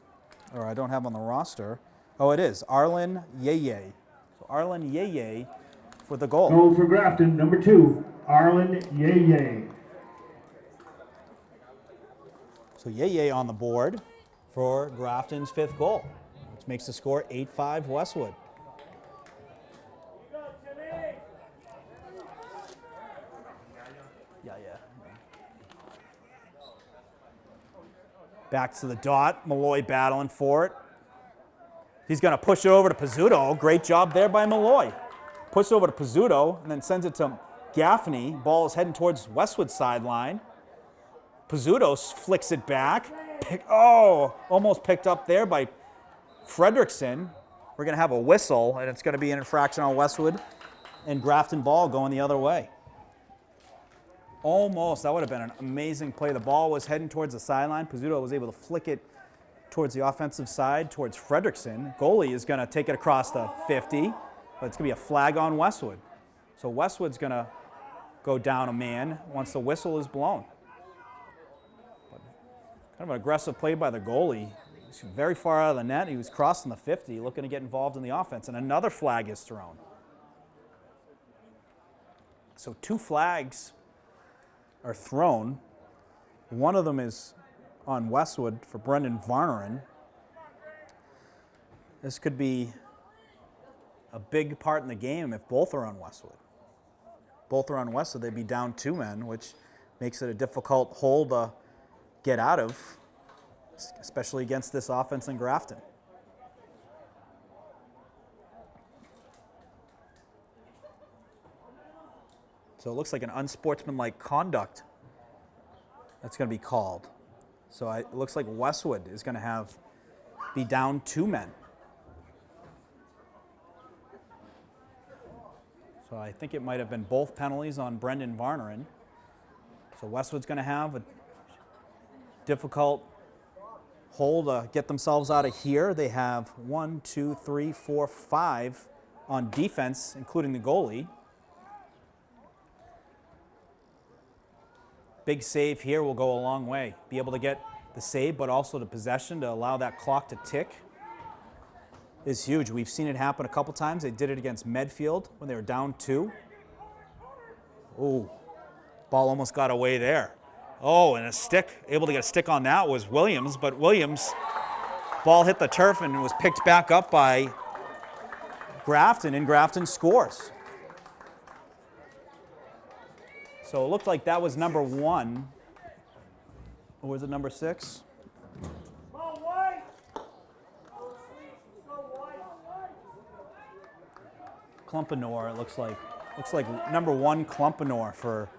or I don't have on the roster. Oh, it is Arlen Yeye. So Arlen Yeye for the goal. Goal for Grafton, number 2, Arlen Yeye. So Yeye on the board for Grafton's 5th goal, which makes the score 8-5 Westwood. Yeah. Back to the dot. Malloy battling for it. He's going to push it over to Pizzuto. Great job there by Malloy. Push it over to Pizzuto and then sends it to Gaffney. Ball is heading towards Westwood sideline. Pizzuto flicks it back. Almost picked up there by Fredrickson. We're going to have a whistle, and it's going to be an infraction on Westwood, and Grafton ball going the other way. Almost. That would have been an amazing play. The ball was heading towards the sideline. Pizzuto was able to flick it towards the offensive side, towards Fredrickson. Goalie is going to take it across the 50, but it's going to be a flag on Westwood. So Westwood's going to go down a man once the whistle is blown. Kind of an aggressive play by the goalie. He's very far out of the net. He was crossing the 50, looking to get involved in the offense, and another flag is thrown. So 2 flags are thrown. One of them is on Westwood for Brendan Varnerin. This could be a big part in the game if both are on Westwood. Both are on Westwood, they'd be down 2 men, which makes it a difficult hole to get out of, especially against this offense in Grafton. So it looks like an unsportsmanlike conduct that's going to be called. So it looks like Westwood is going to be down 2 men. So I think it might have been both penalties on Brendan Varnerin. So Westwood's going to have a difficult hole to get themselves out of here. They have 1, 2, 3, 4, 5 on defense, including the goalie. Big save here will go a long way. Be able to get the save, but also the possession to allow that clock to tick is huge. We've seen it happen a couple times. They did it against Medfield when they were down 2. Ooh, ball almost got away there. Oh, and able to get a stick on that was Williams, but Williams, ball hit the turf and was picked back up by Grafton, and Grafton scores. So it looked like that was number 1. Or was it number 6? Klumpenor, it looks like. Looks like number 1 Klumpenor for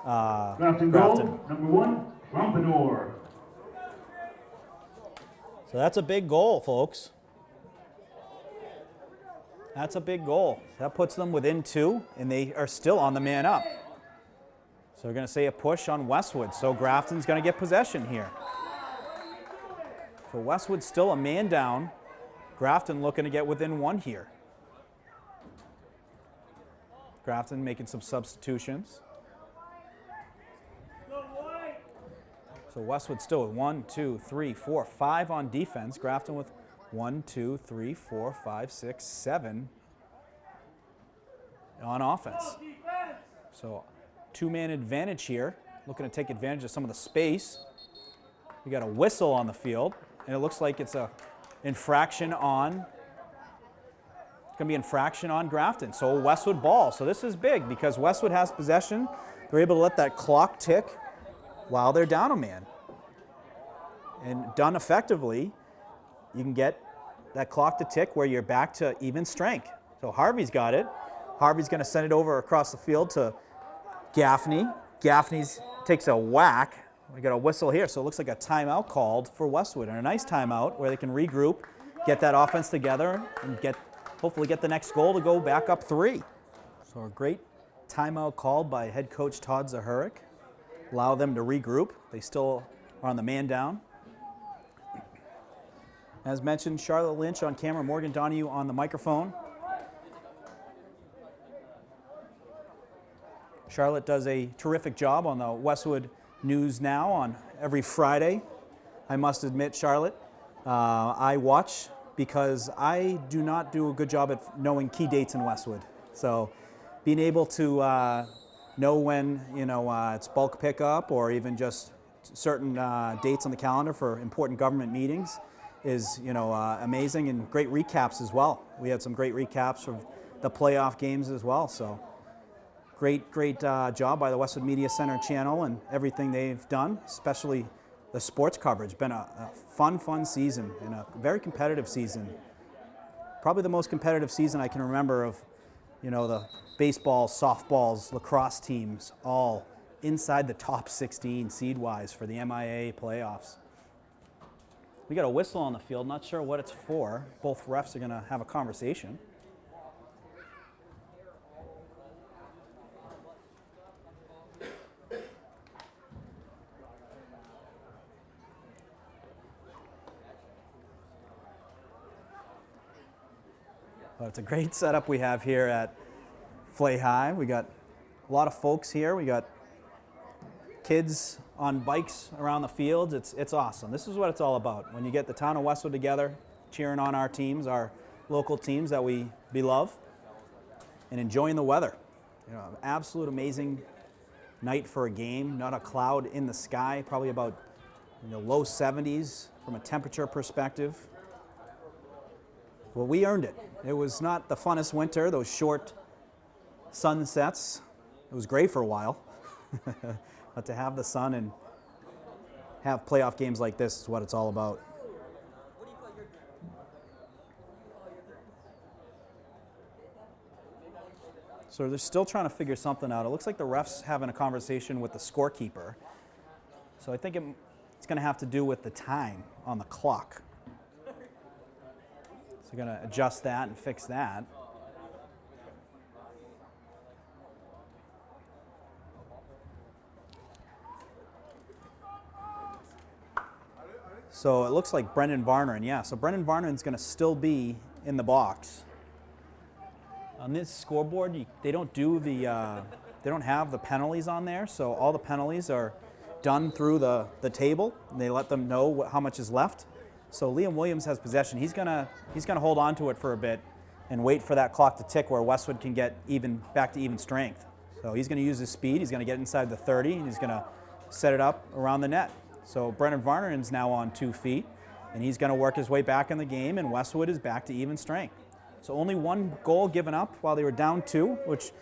Grafton. Goal, number 1, Klumpenor. So that's a big goal, folks. That's a big goal. That puts them within 2, and they are still on the man up. So we're going to say a push on Westwood. So Grafton's going to get possession here. So Westwood's still a man down. Grafton looking to get within 1 here. Grafton making some substitutions. So Westwood still with 1, 2, 3, 4, 5 on defense. Grafton with 1, 2, 3, 4, 5, 6, 7 on offense. So 2-man advantage here. Looking to take advantage of some of the space. We got a whistle on the field, and it looks like it's a infraction on. It's going to be infraction on Grafton. So Westwood ball. So this is big because Westwood has possession. They're able to let that clock tick while they're down a man. And done effectively, you can get that clock to tick where you're back to even strength. So Harvey's got it. Harvey's going to send it over across the field to Gaffney. Gaffney takes a whack. We got a whistle here, so it looks like a timeout called for Westwood, and a nice timeout where they can regroup, get that offense together, and hopefully get the next goal to go back up 3. So a great timeout called by head coach Todd Zahurik. Allow them to regroup. They still are on the man down. As mentioned, Charlotte Lynch on camera, Morgan Donahue on the microphone. Charlotte does a terrific job on the Westwood News Now on every Friday. I must admit, Charlotte, I watch because I do not do a good job at knowing key dates in Westwood. So being able to know when it's bulk pickup or even just certain dates on the calendar for important government meetings is amazing, and great recaps as well. We had some great recaps of the playoff games as well. So great job by the Westwood Media Center channel and everything they've done, especially the sports coverage. Been a fun season and a very competitive season. Probably the most competitive season I can remember of, the baseball, softballs, lacrosse teams all inside the top 16 seed-wise for the MIA playoffs. We got a whistle on the field, not sure what it's for. Both refs are going to have a conversation. But it's a great setup we have here at Flay High. We got a lot of folks here. We got kids on bikes around the fields. It's awesome. This is what it's all about. When you get the town of Westwood together, cheering on our teams, our local teams that we love, and enjoying the weather. You know, absolute amazing night for a game. Not a cloud in the sky. Probably about low 70s from a temperature perspective. Well, we earned it. It was not the funnest winter. Those short sunsets. It was great for a while. But to have the sun and have playoff games like this is what it's all about. So they're still trying to figure something out. It looks like the ref's having a conversation with the scorekeeper. So I think it's going to have to do with the time on the clock. So they're going to adjust that and fix that. So it looks like Brendan Varner, yeah. So Brendan Varner's going to still be in the box. On this scoreboard, they don't do they don't have the penalties on there. So all the penalties are done through the table, and they let them know how much is left. So Liam Williams has possession. He's gonna hold on to it for a bit and wait for that clock to tick where Westwood can get back to even strength. So he's gonna use his speed. He's gonna get inside the 30, and he's gonna set it up around the net. So Brendan Varner is now on 2 feet, and he's going to work his way back in the game, and Westwood is back to even strength. So only 1 goal given up while they were down 2, which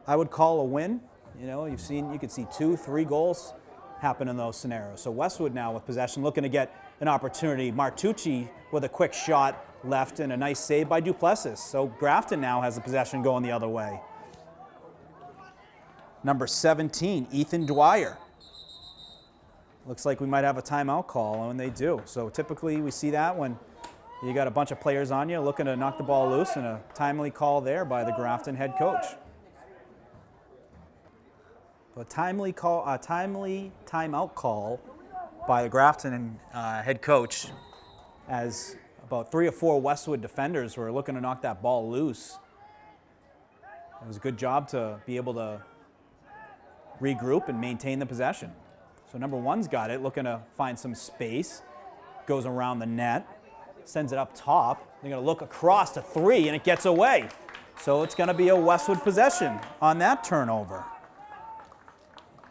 I would call a win. You could see 2, 3 goals happen in those scenarios. So Westwood now with possession, looking to get an opportunity. Martucci with a quick shot left and a nice save by Duplessis. So Grafton now has the possession going the other way. Number 17, Ethan Dwyer. Looks like we might have a timeout call, and they do. So typically we see that when you got a bunch of players on you looking to knock the ball loose, and a timely call there by the Grafton head coach. A timely timeout call by the Grafton head coach, as about 3 or 4 Westwood defenders were looking to knock that ball loose. It was a good job to be able to regroup and maintain the possession. So number 1's got it, looking to find some space, goes around the net, sends it up top. They're going to look across to 3, and it gets away. So it's going to be a Westwood possession on that turnover.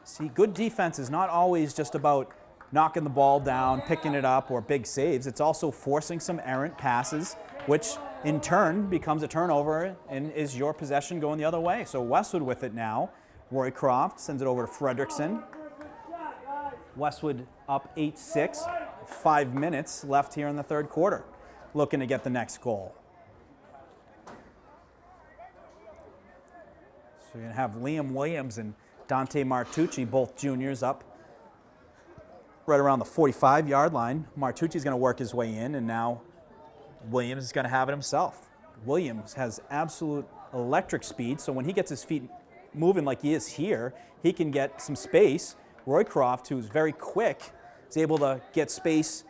See, good defense is not always just about knocking the ball down, picking it up, or big saves. It's also forcing some errant passes, which in turn becomes a turnover and is your possession going the other way. So Westwood with it now. Roycroft sends it over to Fredrickson. Westwood up 8-6, 5 minutes left here in the third quarter, looking to get the next goal. So you're going to have Liam Williams and Dante Martucci, both juniors, up right around the 45-yard line. Martucci's going to work his way in, and now Williams is going to have it himself. Williams has absolute electric speed, so when he gets his feet moving like he is here, he can get some space. Roycroft, who's very quick, is able to get space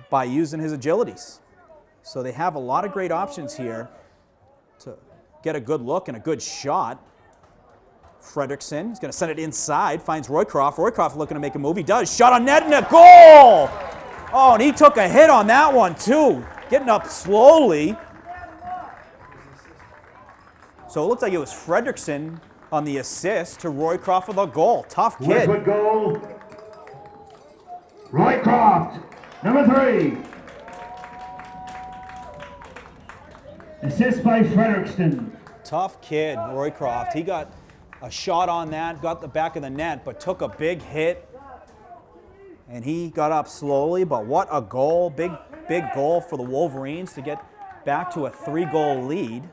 by using his agilities. So they have a lot of great options here to get a good look and a good shot. Fredrickson is going to send it inside, finds Roycroft. Roycroft looking to make a move. He does. Shot on net and a goal! Oh, and he took a hit on that one too. Getting up slowly. So it looked like it was Fredrickson on the assist to Roycroft with a goal. Tough kid. Westwood goal. Roycroft, number 3. Assist by Fredrickson. Tough kid, Roycroft. He got a shot on that, got the back of the net, but took a big hit. And he got up slowly, but what a goal. Big goal for the Wolverines to get back to a 3-goal lead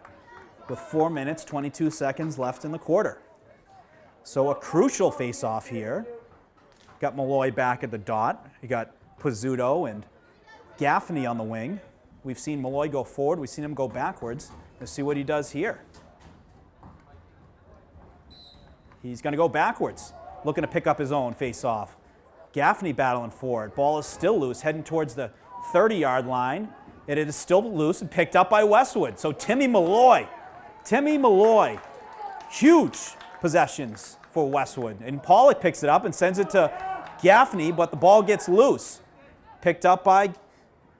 with 4 minutes, 22 seconds left in the quarter. So a crucial face-off here. Got Malloy back at the dot. You got Pizzuto and Gaffney on the wing. We've seen Malloy go forward. We've seen him go backwards. Let's see what he does here. He's going to go backwards, looking to pick up his own face-off. Gaffney battling forward. Ball is still loose, heading towards the 30-yard line. It is still loose and picked up by Westwood. So Timmy Malloy, huge possessions for Westwood. And Pollock picks it up and sends it to Gaffney, but the ball gets loose. Picked up by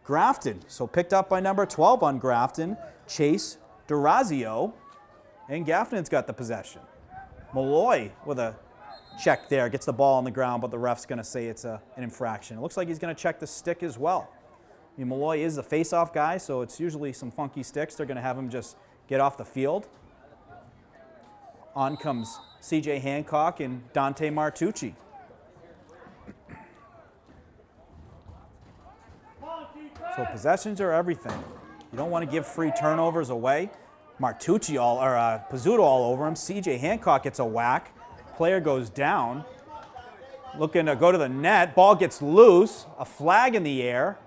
Grafton. So picked up by number 12 on Grafton, Chase Durazio. And Gaffnon's got the possession. Malloy with a check there, gets the ball on the ground, but the ref's going to say it's an infraction. It looks like he's going to check the stick as well. I mean, Malloy is a face-off guy, so it's usually some funky sticks. They're going to have him just get off the field. On comes C.J. Hancock and Dante Martucci. So possessions are everything. You don't want to give free turnovers away. Martucci Pizzuto all over him. C.J. Hancock gets a whack. Player goes down. Looking to go to the net. Ball gets loose. A flag in the air.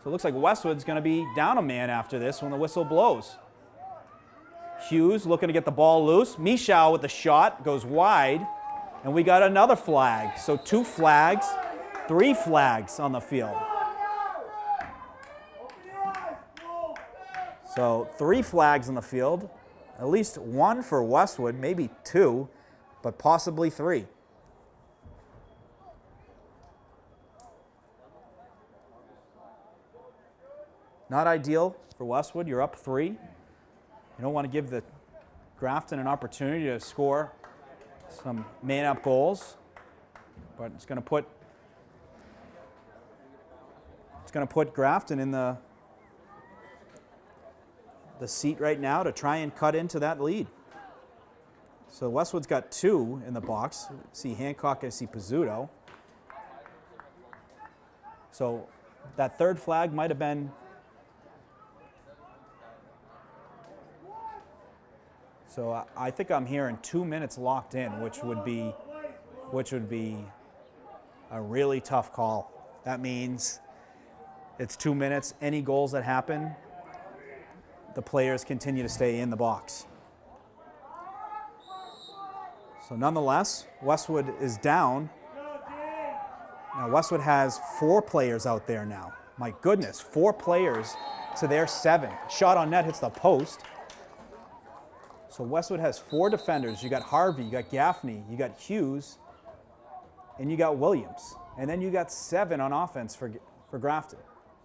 So it looks like Westwood's going to be down a man after this when the whistle blows. Hughes looking to get the ball loose. Michau with the shot. Goes wide. And we got another flag. So 2 flags. 3 flags on the field. So 3 flags on the field. At least 1 for Westwood. Maybe 2. But possibly 3. Not ideal for Westwood. You're up 3. You don't want to give the Grafton an opportunity to score some man-up goals. But it's going to put Grafton in the seat right now to try and cut into that lead. So Westwood's got 2 in the box. I see Hancock, I see Pizzuto. So that 3rd flag might have been so I think I'm hearing 2 minutes locked in, which would be a really tough call. That means it's 2 minutes. Any goals that happen, the players continue to stay in the box. So nonetheless, Westwood is down. Now Westwood has 4 players out there now. My goodness, 4 players to their 7. Shot on net hits the post. So Westwood has 4 defenders. You got Harvey, you got Gaffney, you got Hughes, and you got Williams. And then you got 7 on offense for Grafton.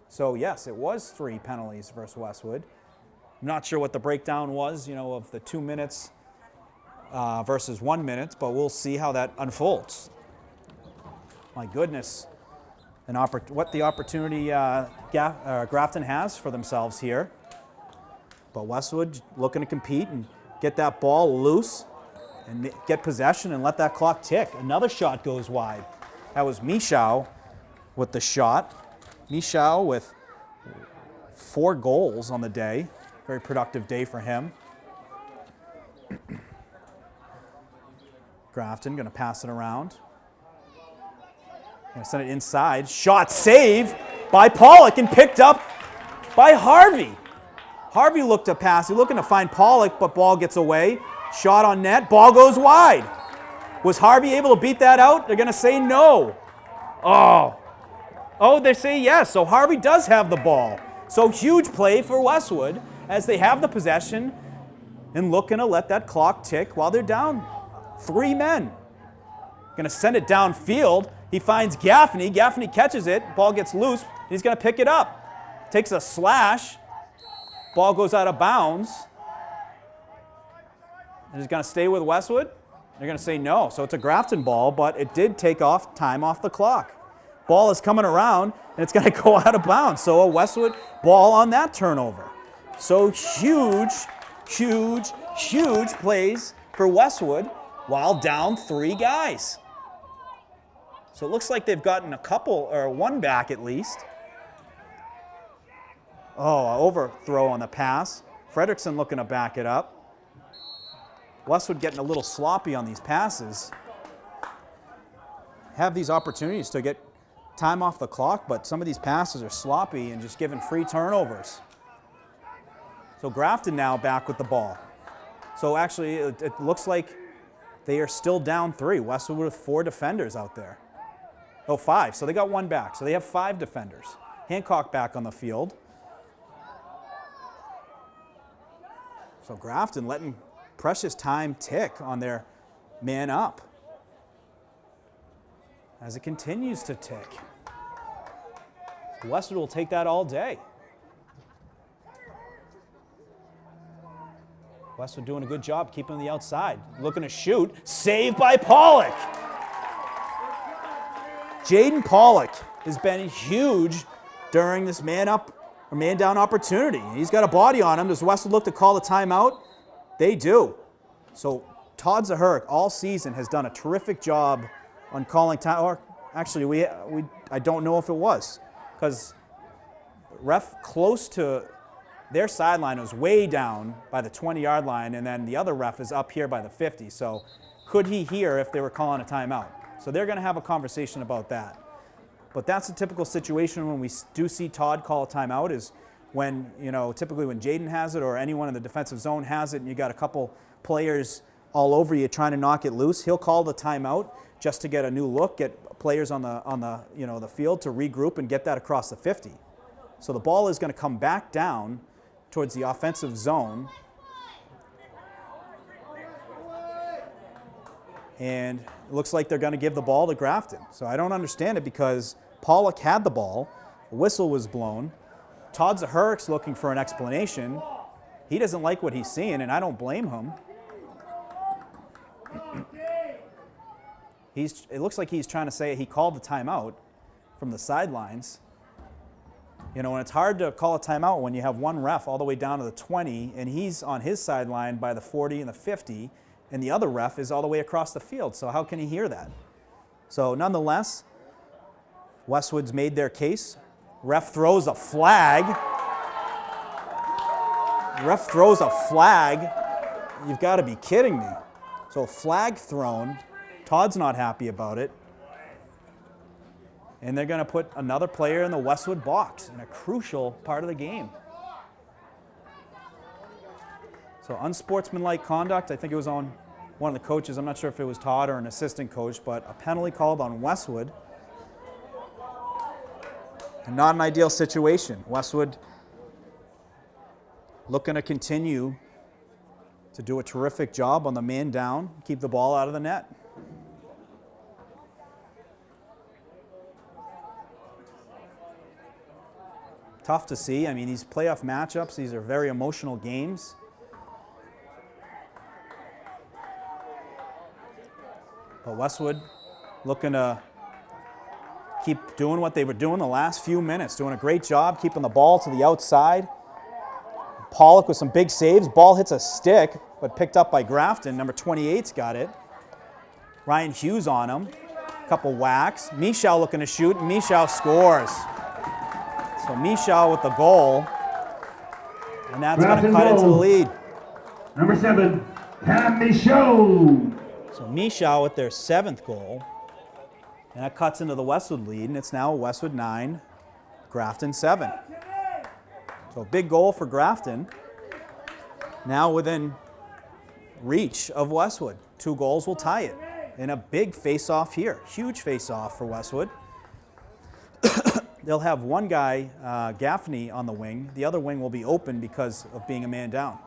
So yes, it was 3 penalties versus Westwood. I'm not sure what the breakdown was, of the 2 minutes versus 1 minute, but we'll see how that unfolds. My goodness, what the opportunity Grafton has for themselves here. But Westwood looking to compete and get that ball loose and get possession and let that clock tick. Another shot goes wide. That was Michau with the shot. Michau with 4 goals on the day. Very productive day for him. Grafton going to pass it around. Going to send it inside. Shot save by Pollock and picked up by Harvey. Harvey looked to pass. He's looking to find Pollock, but ball gets away. Shot on net. Ball goes wide. Was Harvey able to beat that out? They're going to say no. Oh, they say yes. So Harvey does have the ball. So huge play for Westwood as they have the possession and looking to let that clock tick while they're down 3 men. Going to send it downfield. He finds Gaffney. Gaffney catches it. Ball gets loose. He's going to pick it up. Takes a slash. Ball goes out of bounds. And he's going to stay with Westwood. They're going to say no. So it's a Grafton ball, but it did take off time off the clock. Ball is coming around, and it's going to go out of bounds. So a Westwood ball on that turnover. So huge plays for Westwood while down 3 guys. So it looks like they've gotten a couple, or 1 back at least. Overthrow on the pass. Fredrickson looking to back it up. Westwood getting a little sloppy on these passes. Have these opportunities to get time off the clock, but some of these passes are sloppy and just giving free turnovers. So Grafton now back with the ball. So actually, it looks like they are still down 3. Westwood with 4 defenders out there. 5. So they got 1 back. So they have 5 defenders. Hancock back on the field. So Grafton letting precious time tick on their man up. as it continues to tick. Westwood will take that all day. Westwood doing a good job keeping on the outside. Looking to shoot. Saved by Pollock. Jaden Pollock has been huge during this man-down opportunity. He's got a body on him. Does Westwood look to call the timeout? They do. So Todd Zahurik all season has done a terrific job on calling time. Or actually, I don't know if it was, because ref close to their sideline was way down by the 20-yard line, and then the other ref is up here by the 50. So could he hear if they were calling a timeout? So they're going to have a conversation about that. But that's a typical situation when we do see Todd call a timeout, is when, typically when Jaden has it or anyone in the defensive zone has it and you got a couple players all over you trying to knock it loose, he'll call the timeout just to get a new look, get players on the field to regroup and get that across the 50. So the ball is going to come back down towards the offensive zone. And it looks like they're going to give the ball to Grafton. So I don't understand it, because Pollock had the ball, the whistle was blown. Todd Zahurik's looking for an explanation. He doesn't like what he's seeing, and I don't blame him. It looks like he's trying to say he called the timeout from the sidelines. And it's hard to call a timeout when you have one ref all the way down to the 20, and he's on his sideline by the 40 and the 50, and the other ref is all the way across the field. So how can he hear that? So nonetheless, Westwood's made their case. Ref throws a flag. Ref throws a flag. You've got to be kidding me. So flag thrown. Todd's not happy about it. And they're going to put another player in the Westwood box in a crucial part of the game. So unsportsmanlike conduct, I think it was on one of the coaches. I'm not sure if it was Todd or an assistant coach, but a penalty called on Westwood. And not an ideal situation. Westwood looking to continue to do a terrific job on the man down, keep the ball out of the net. Tough to see. I mean, these playoff matchups, these are very emotional games. But Westwood looking to keep doing what they were doing the last few minutes, doing a great job keeping the ball to the outside. Pollock with some big saves. Ball hits a stick, but picked up by Grafton. Number 28's got it. Ryan Hughes on him. Couple whacks. Michal looking to shoot, and Michal scores. So Michal with the goal, and that's going to cut into the lead. Number 7, Cam Michaud. So Michal with their 7th goal, and that cuts into the Westwood lead, and it's now Westwood 9, Grafton 7. So a big goal for Grafton, now within reach of Westwood. 2 goals will tie it, and a big face-off here, huge face-off for Westwood. They'll have one guy, Gaffney, on the wing. The other wing will be open because of being a man down.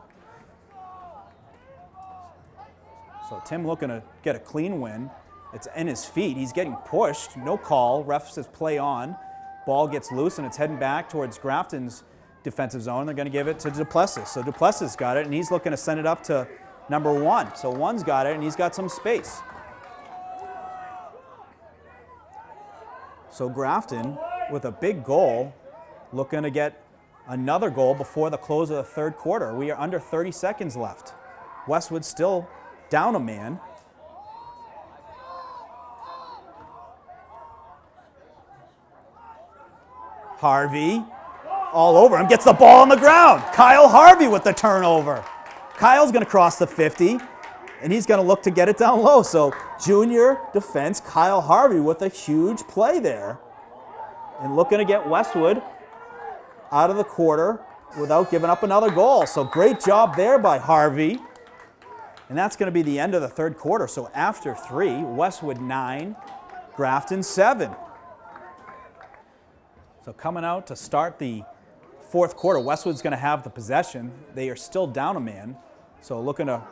So Tim looking to get a clean win. It's in his feet. He's getting pushed. No call. Ref says play on. Ball gets loose, and it's heading back towards Grafton's defensive zone. They're going to give it to Duplessis. So Duplessis got it, and he's looking to send it up to number 1. So 1's got it, and he's got some space. So Grafton, with a big goal, looking to get another goal before the close of the 3rd quarter. We are under 30 seconds left. Westwood still down a man. Harvey, all over him, gets the ball on the ground. Kyle Harvey with the turnover. Kyle's going to cross the 50, and he's going to look to get it down low. So junior defense, Kyle Harvey with a huge play there. And looking to get Westwood out of the quarter without giving up another goal. So great job there by Harvey. And that's going to be the end of the 3rd quarter. So after 3, Westwood 9, Grafton 7. So coming out to start the 4th quarter, Westwood's going to have the possession. They are still down a man. So looking to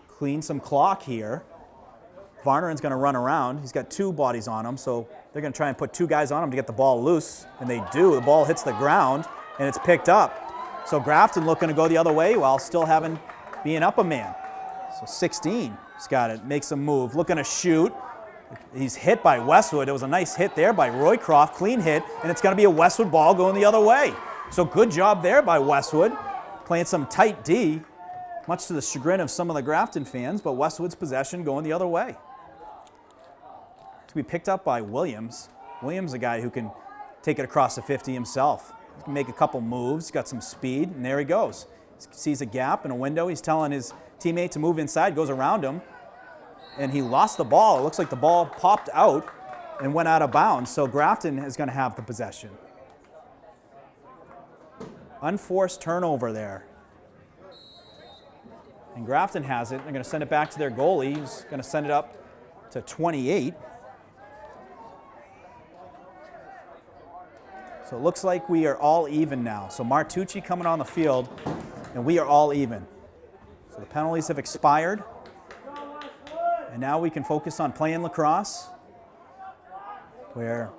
clean some clock here. Varneren's going to run around. He's got two bodies on him, so they're going to try and put two guys on him to get the ball loose, and they do. The ball hits the ground, and it's picked up. So Grafton looking to go the other way while still being up a man. So 16, he's got it, makes a move, looking to shoot. He's hit by Westwood. It was a nice hit there by Roycroft, clean hit, and it's going to be a Westwood ball going the other way. So good job there by Westwood, playing some tight D, much to the chagrin of some of the Grafton fans, but Westwood's possession going the other way. To be picked up by Williams. Williams, a guy who can take it across the 50 himself. He can make a couple moves, got some speed, and there he goes. He sees a gap in a window. He's telling his teammate to move inside, goes around him, and he lost the ball. It looks like the ball popped out and went out of bounds, so Grafton is going to have the possession. Unforced turnover there. And Grafton has it. They're going to send it back to their goalie. He's going to send it up to 28. So it looks like we are all even now. So Martucci coming on the field, and we are all even. So the penalties have expired. And now we can focus on playing lacrosse, where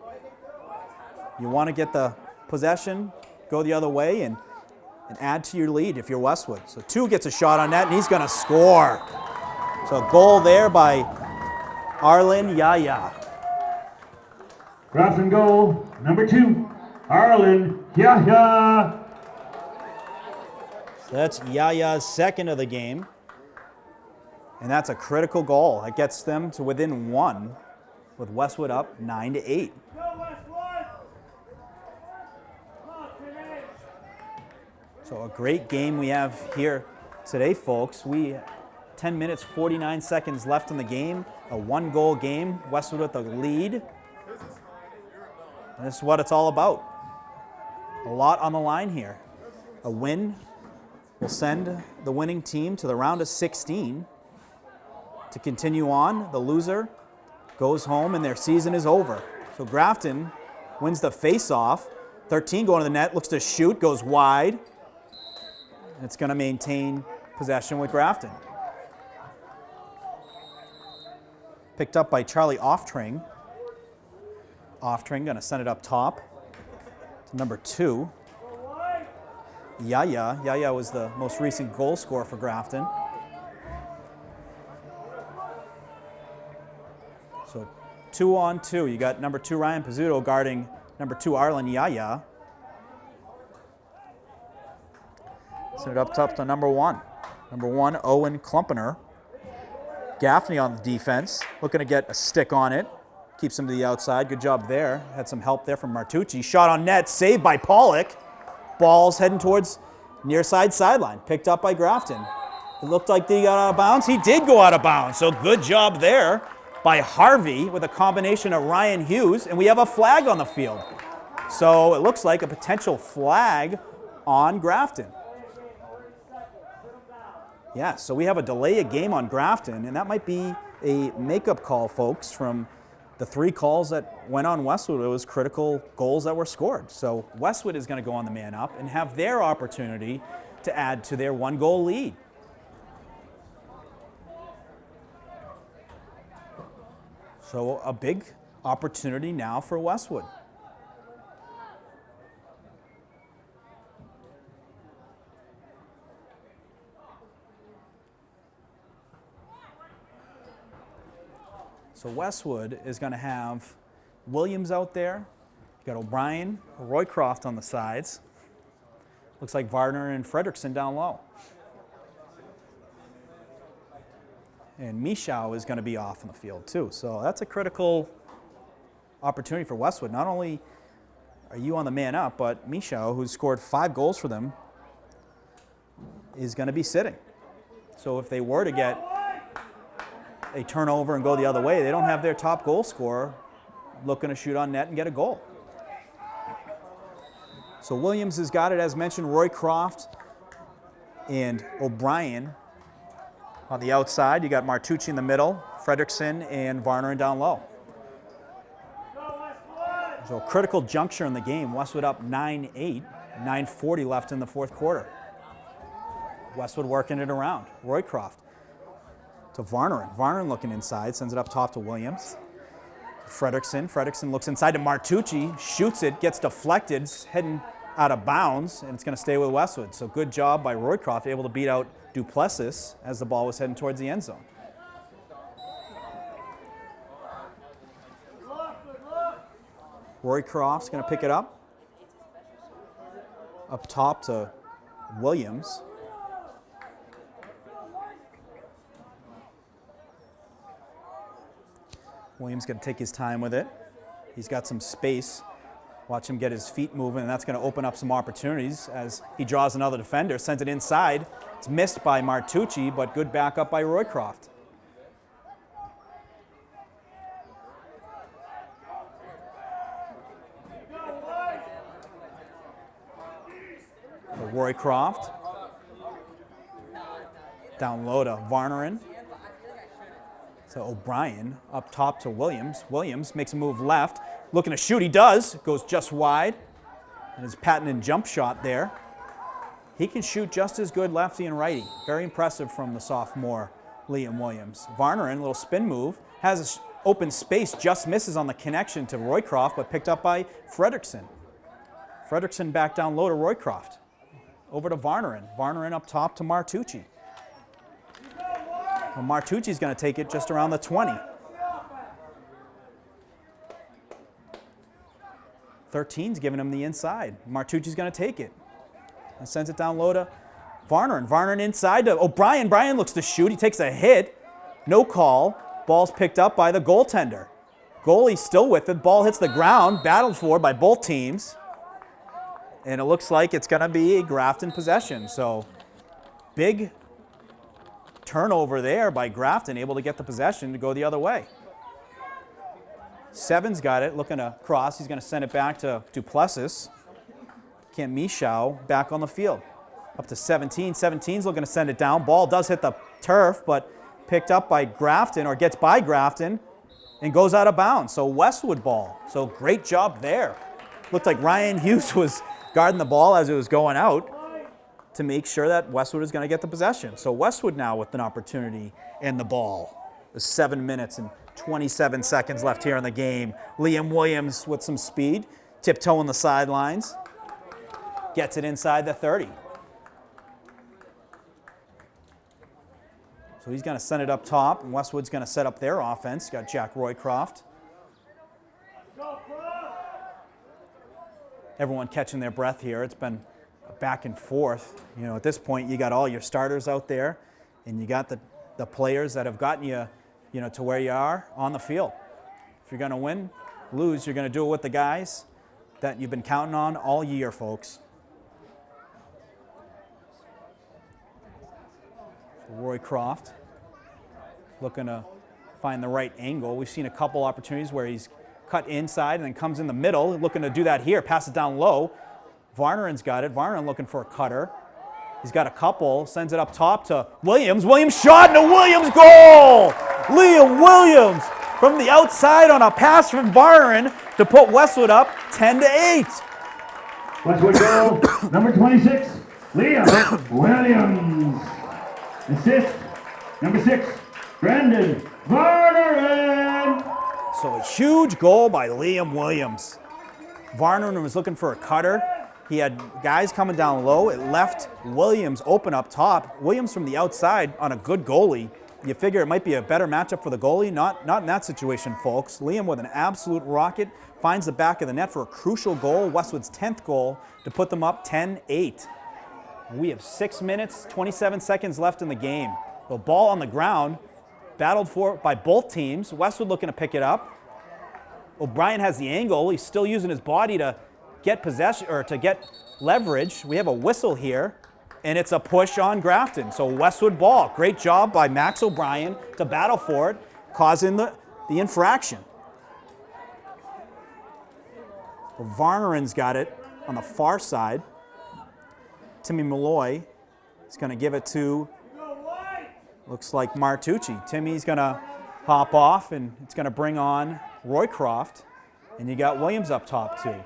you want to get the possession, go the other way, and add to your lead if you're Westwood. So 2 gets a shot on net, and he's going to score. So a goal there by Arlen Yaya. Grafton goal, number 2, Arlen Yaya. So that's Yaya's second of the game. And that's a critical goal. It gets them to within 1, with Westwood up 9-8. So a great game we have here today, folks. 10 minutes, 49 seconds left in the game. A 1-goal game. Westwood with the lead. And this is what it's all about. A lot on the line here. A win will send the winning team to the round of 16 to continue on. The loser goes home and their season is over. So Grafton wins the face-off. 13 going to the net, looks to shoot, goes wide. And it's going to maintain possession with Grafton. Picked up by Charlie Oftring. Oftring going to send it up top to number 2. Yaya. Yaya was the most recent goal scorer for Grafton. So 2-on-2. You got number 2 Ryan Pizzuto guarding number 2 Arlen Yaya. Send it up top to number 1. Number 1 Owen Klumpener. Gaffney on the defense, looking to get a stick on it. Keeps him to the outside. Good job there. Had some help there from Martucci. Shot on net, saved by Pollock. Ball's heading towards near side sideline. Picked up by Grafton. It looked like they got out of bounds. He did go out of bounds, so good job there by Harvey with a combination of Ryan Hughes, and we have a flag on the field. So it looks like a potential flag on Grafton. Yeah, so we have a delay of game on Grafton, and that might be a makeup call, folks, from the 3 calls that went on Westwood. It was critical goals that were scored. So Westwood is going to go on the man up and have their opportunity to add to their 1-goal lead. So a big opportunity now for Westwood. So Westwood is going to have Williams out there. You got O'Brien, Roycroft on the sides. Looks like Varner and Fredrickson down low. And Michau is going to be off in the field too. So that's a critical opportunity for Westwood. Not only are you on the man up, but Michau, who's scored 5 goals for them, is going to be sitting. So if they were to get a turnover and go the other way, they don't have their top goal scorer looking to shoot on net and get a goal. So Williams has got it, as mentioned, Roycroft and O'Brien on the outside. You got Martucci in the middle, Fredrickson and Varner down low. So a critical juncture in the game. Westwood up 9-8, 9:40 left in the 4th quarter. Westwood working it around. Roycroft to Varneren. Varneren looking inside, sends it up top to Williams. Fredrickson looks inside to Martucci, shoots it, gets deflected, heading out of bounds, and it's going to stay with Westwood. So good job by Roycroft, able to beat out Duplessis as the ball was heading towards the end zone. Roycroft's going to pick it up top to Williams. Williams going to take his time with it. He's got some space. Watch him get his feet moving, and that's going to open up some opportunities as he draws another defender, sends it inside. It's missed by Martucci, but good backup by Roycroft. Roycroft. Down low to Varneren. So O'Brien up top to Williams. Williams makes a move left. Looking to shoot, he does. Goes just wide. And his patented jump shot there. He can shoot just as good lefty and righty. Very impressive from the sophomore Liam Williams. Varneren, little spin move. Has an open space, just misses on the connection to Roycroft, but picked up by Fredrickson. Fredrickson back down low to Roycroft. Over to Varneren. Varneren up top to Martucci. Well, Martucci's going to take it just around the 20. 13's giving him the inside. Martucci's going to take it. And sends it down low to Varneren. Varneren inside to O'Brien. Bryan looks to shoot. He takes a hit. No call. Ball's picked up by the goaltender. Goalie still with it. Ball hits the ground. Battled for by both teams. And it looks like it's going to be a Grafton possession. So big turnover there by Grafton, able to get the possession to go the other way. Seven's got it, looking to cross. He's going to send it back to Duplessis. Cam Michau back on the field. Up to 17. 17's looking to send it down. Ball does hit the turf, but picked up by Grafton, or gets by Grafton, and goes out of bounds. So Westwood ball. So great job there. Looked like Ryan Hughes was guarding the ball as it was going out to make sure that Westwood is going to get the possession. So Westwood now with an opportunity in the ball. There's 7 minutes and 27 seconds left here in the game. Liam Williams with some speed, tiptoeing the sidelines. Gets it inside the 30. So he's going to send it up top, and Westwood's going to set up their offense. Got Jack Roycroft. Everyone catching their breath here. It's been back and forth. You know, at this point, you got all your starters out there, and you got the players that have gotten you, to where you are on the field. If you're going to win, lose, you're going to do it with the guys that you've been counting on all year, folks. Roycroft looking to find the right angle. We've seen a couple opportunities where he's cut inside and then comes in the middle, looking to do that here, pass it down low. Varneren's got it. Varneren looking for a cutter. He's got a couple, sends it up top to Williams. Williams shot, and a Williams goal! Liam Williams from the outside on a pass from Varneren to put Westwood up 10-8. Westwood goal, number 26, Liam Williams. Assist, number 6, Brandon Varneren. So a huge goal by Liam Williams. Varneren was looking for a cutter. He had guys coming down low. It left Williams open up top. Williams from the outside on a good goalie. You figure it might be a better matchup for the goalie. Not in that situation, folks. Liam with an absolute rocket finds the back of the net for a crucial goal, Westwood's 10th goal, to put them up 10-8. We have 6 minutes, 27 seconds left in the game. The ball on the ground, battled for by both teams. Westwood looking to pick it up. O'Brien has the angle. He's still using his body to get possession or to get leverage. We have a whistle here, and it's a push on Grafton. So Westwood ball. Great job by Max O'Brien to battle for it, causing the infraction. Varneren's got it on the far side. Timmy Malloy is going to give it to, looks like Martucci. Timmy's going to hop off, and it's going to bring on Roycroft, and you got Williams up top too.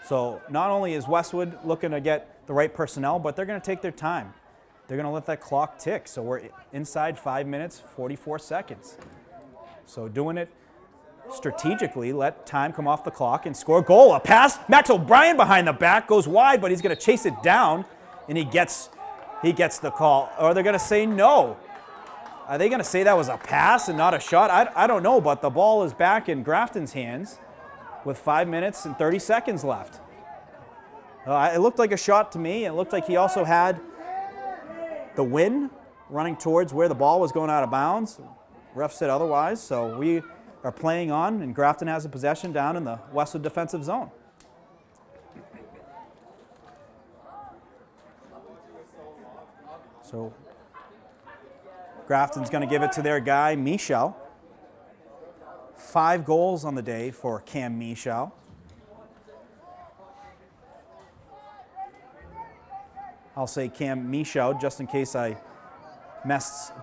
So not only is Westwood looking to get the right personnel, but they're going to take their time. they're going to let that clock tick. So we're inside 5 minutes, 44 seconds. So doing it strategically, let time come off the clock and score a goal. A pass, Max O'Brien behind the back, goes wide, but he's going to chase it down, and he gets the call. Or they're going to say no. Are they going to say that was a pass and not a shot? I don't know, but the ball is back in Grafton's hands with 5 minutes and 30 seconds left. It looked like a shot to me. It looked like he also had the wind running towards where the ball was going out of bounds. Ref said otherwise, so we are playing on, and Grafton has a possession down in the Westwood defensive zone. So Grafton's going to give it to their guy, Michel. 5 goals on the day for Cam Michel. I'll say Cam Michel just in case I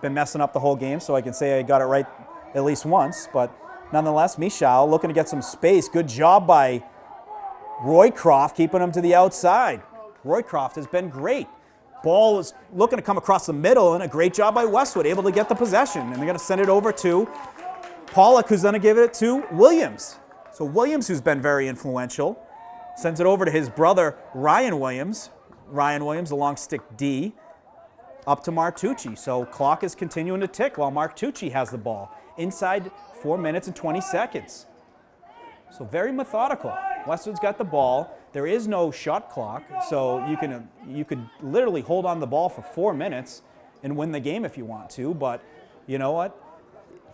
been messing up the whole game, so I can say I got it right at least once. But nonetheless, Michel looking to get some space. Good job by Roycroft keeping him to the outside. Roycroft has been great. Ball is looking to come across the middle, and a great job by Westwood, able to get the possession. And they're going to send it over to Pollock, who's going to give it to Williams. So Williams, who's been very influential, sends it over to his brother, Ryan Williams. Ryan Williams, the long stick D, up to Martucci. So clock is continuing to tick while Martucci has the ball. Inside 4 minutes and 20 seconds. So very methodical. Westwood's got the ball. There is no shot clock, so you could literally hold on the ball for 4 minutes and win the game if you want to. But you know what?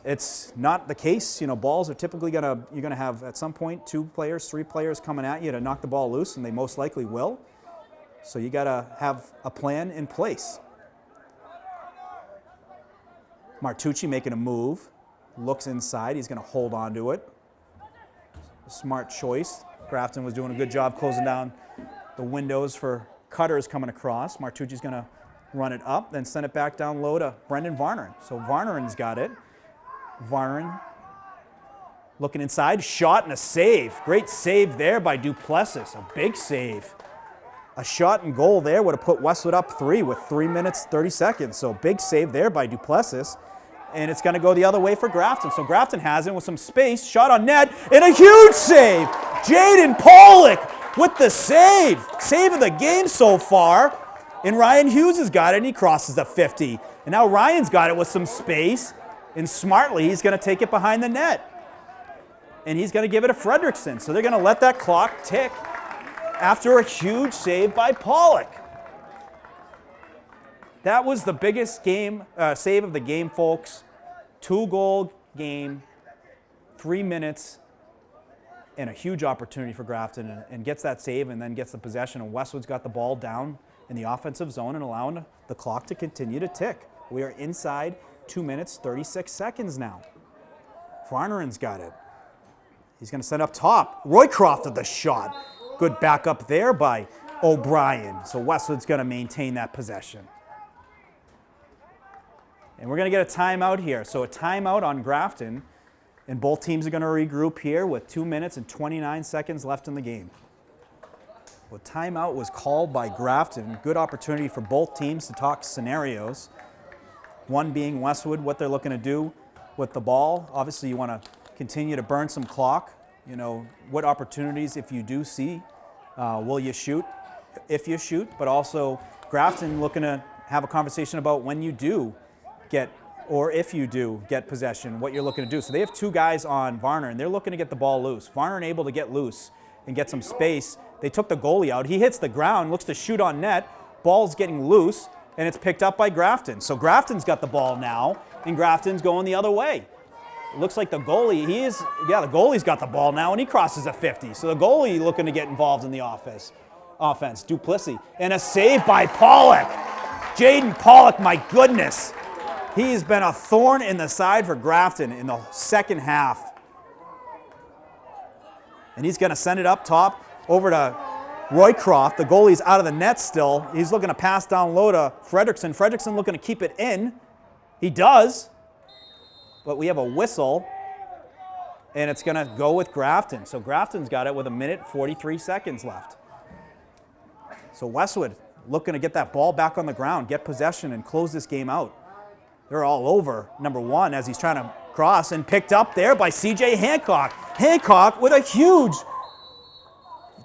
It's not the case. You know, balls are typically you're gonna have at some point 2 players, 3 players coming at you to knock the ball loose, and they most likely will. So you gotta have a plan in place. Martucci making a move, looks inside. He's gonna hold on to it. Smart choice. Grafton was doing a good job closing down the windows for cutters coming across. Martucci's going to run it up, then send it back down low to Brendan Varneren. So Varneren's got it. Varneren looking inside, shot and a save. Great save there by Duplessis, a big save. A shot and goal there would have put Westwood up 3 with 3 minutes, 30 seconds. So big save there by Duplessis. And it's going to go the other way for Grafton. So Grafton has it with some space, shot on net, and a huge save. Jaden Pollock with the save. Save of the game so far. And Ryan Hughes has got it, and he crosses the 50. And now Ryan's got it with some space. And smartly, he's going to take it behind the net. And he's going to give it to Fredrickson. So they're going to let that clock tick after a huge save by Pollock. That was the biggest game save of the game, folks. 2-goal game, 3 minutes, and a huge opportunity for Grafton, and gets that save and then gets the possession. And Westwood's got the ball down in the offensive zone and allowing the clock to continue to tick. We are inside 2 minutes, 36 seconds now. Varneren's got it. He's going to send up top. Roycroft with the shot. Good backup there by O'Brien. So Westwood's going to maintain that possession. And we're going to get a timeout here. So a timeout on Grafton, and both teams are going to regroup here with 2 minutes and 29 seconds left in the game. Well, timeout was called by Grafton. Good opportunity for both teams to talk scenarios. One being Westwood, what they're looking to do with the ball. Obviously, you want to continue to burn some clock. You know, what opportunities, if you do see, will you shoot if you shoot? But also, Grafton looking to have a conversation about when you do get, or if you do get possession, what you're looking to do. So they have 2 guys on Varner, and they're looking to get the ball loose. Varner able to get loose and get some space. They took the goalie out. He hits the ground, looks to shoot on net. Ball's getting loose, and it's picked up by Grafton. So Grafton's got the ball now, and Grafton's going the other way. It looks like the goalie, the goalie's got the ball now, and he crosses a 50. So the goalie looking to get involved in the offense. Duplessis, and a save by Pollock. Jaden Pollock, my goodness. He's been a thorn in the side for Grafton in the second half. And he's going to send it up top over to Roycroft. The goalie's out of the net still. He's looking to pass down low to Fredrickson. Fredrickson looking to keep it in. He does. But we have a whistle. And it's going to go with Grafton. So Grafton's got it with 1 minute, 43 seconds left. So Westwood looking to get that ball back on the ground, get possession, and close this game out. They're all over number 1 as he's trying to cross, and picked up there by C.J. Hancock. Hancock with a huge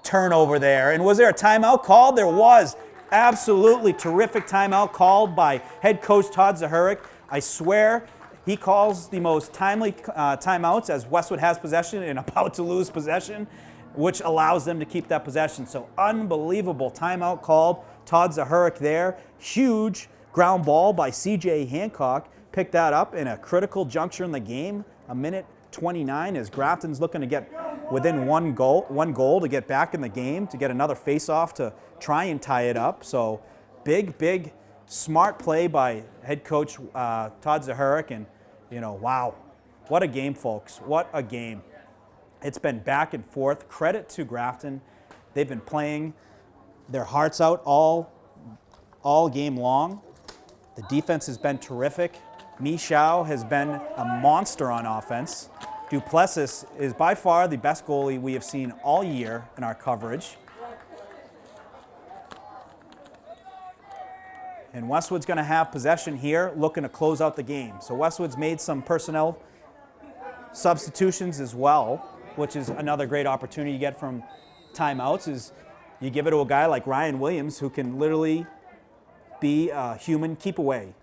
turnover there. And was there a timeout called? There was. Absolutely terrific timeout called by head coach Todd Zahurik. I swear he calls the most timely timeouts as Westwood has possession and about to lose possession, which allows them to keep that possession. So unbelievable timeout called. Todd Zahurik there. Huge ground ball by C.J. Hancock. Picked that up in a critical juncture in the game. A minute 29 as Grafton's looking to get within one goal to get back in the game, to get another face-off to try and tie it up. So big, smart play by head coach Todd Zahurik. And, wow, what a game, folks. What a game. It's been back and forth. Credit to Grafton. They've been playing their hearts out all game long. The defense has been terrific. Michau has been a monster on offense. Duplessis is by far the best goalie we have seen all year in our coverage. And Westwood's going to have possession here, looking to close out the game. So Westwood's made some personnel substitutions as well, which is another great opportunity you get from timeouts, is you give it to a guy like Ryan Williams who can literally be a human keep away.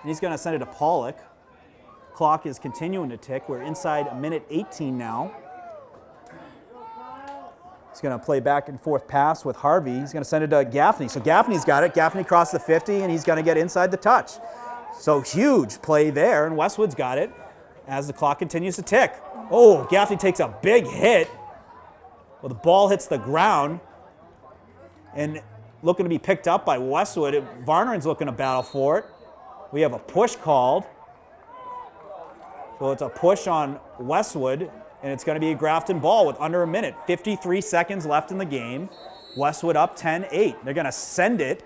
And he's going to send it to Pollock. Clock is continuing to tick. We're inside a minute 18 now. He's going to play back and forth pass with Harvey. He's going to send it to Gaffney. So Gaffney's got it. Gaffney crossed the 50, and he's going to get inside the touch. So huge play there, and Westwood's got it as the clock continues to tick. Oh, Gaffney takes a big hit. Well, the ball hits the ground, and looking to be picked up by Westwood. Varneren's looking to battle for it. We have a push called. So it's a push on Westwood, and it's going to be a Grafton ball with under a minute. 53 seconds left in the game. Westwood up 10-8. They're going to send it,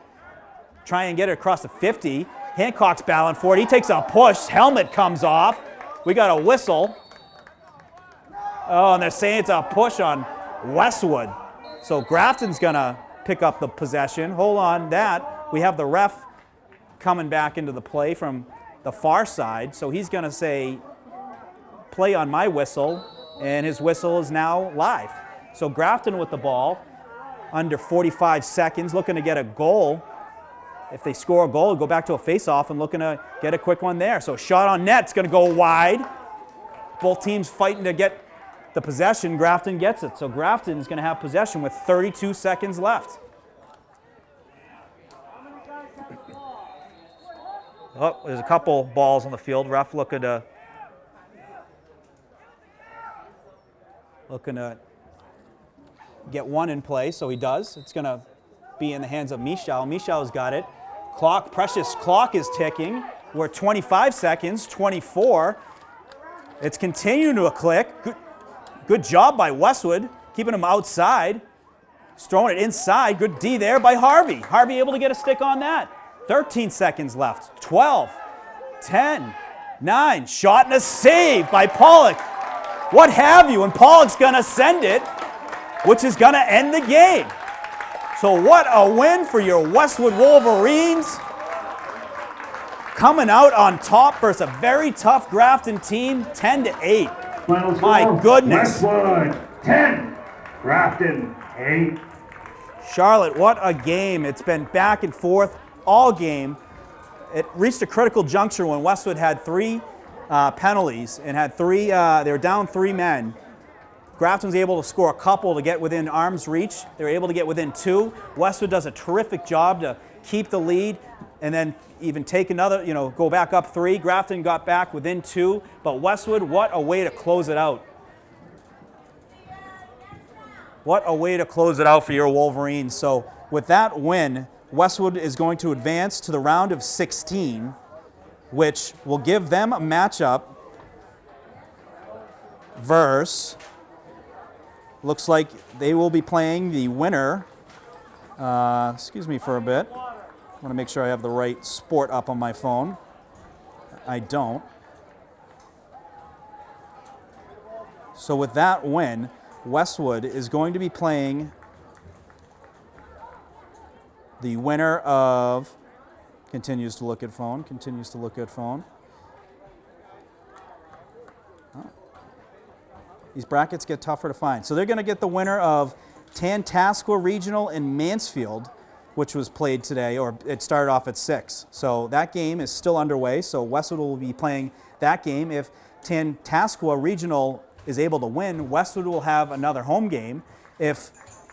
try and get it across the 50. Hancock's battling for it. He takes a push. Helmet comes off. We got a whistle. Oh, and they're saying it's a push on Westwood. So Grafton's going to pick up the possession. Hold on that. We have the ref coming back into the play from the far side. So he's going to say, play on my whistle, and his whistle is now live. So Grafton with the ball, under 45 seconds, looking to get a goal. If they score a goal, go back to a face-off and looking to get a quick one there. So shot on net's going to go wide. Both teams fighting to get the possession. Grafton gets it. So Grafton's going to have possession with 32 seconds left. Oh, there's a couple balls on the field. Ref looking to get one in play, so he does. It's going to be in the hands of Michau. Michau's got it. Precious clock is ticking. We're 25 seconds, 24. It's continuing to click. Good job by Westwood, keeping him outside. He's throwing it inside. Good D there by Harvey. Harvey able to get a stick on that. 13 seconds left. 12, 10, 9. Shot and a save by Pollock. What have you? And Pollock's going to send it, which is going to end the game. So what a win for your Westwood Wolverines. Coming out on top versus a very tough Grafton team, 10-8. Final score, My goodness. Westwood 10, Grafton 8. Charlotte, what a game. It's been back and forth all game. It reached a critical juncture when Westwood had 3 penalties and had 3, they were down 3 men. Grafton was able to score a couple to get within arm's reach. They were able to get within 2. Westwood does a terrific job to keep the lead and then even take another, go back up 3. Grafton got back within 2, but Westwood, what a way to close it out. What a way to close it out for your Wolverines. So with that win, Westwood is going to advance to the round of 16, which will give them a matchup versus, looks like they will be playing the winner. Excuse me for a bit. I want to make sure I have the right sport up on my phone. I don't. So with that win, Westwood is going to be playing the winner of, continues to look at phone. Oh. These brackets get tougher to find. So they're going to get the winner of Tantascwa Regional in Mansfield, which was played today, or it started off at 6. So that game is still underway, so Westwood will be playing that game. If Tantascwa Regional is able to win, Westwood will have another home game. If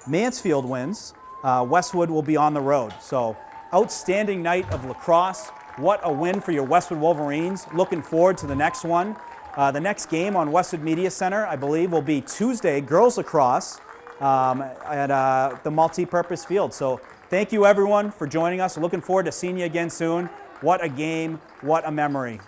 Mansfield wins, Westwood will be on the road. So outstanding night of lacrosse. What a win for your Westwood Wolverines. Looking forward to the next one. The next game on Westwood Media Center, I believe, will be Tuesday, girls lacrosse at the multi-purpose field. So thank you, everyone, for joining us. Looking forward to seeing you again soon. What a game, what a memory.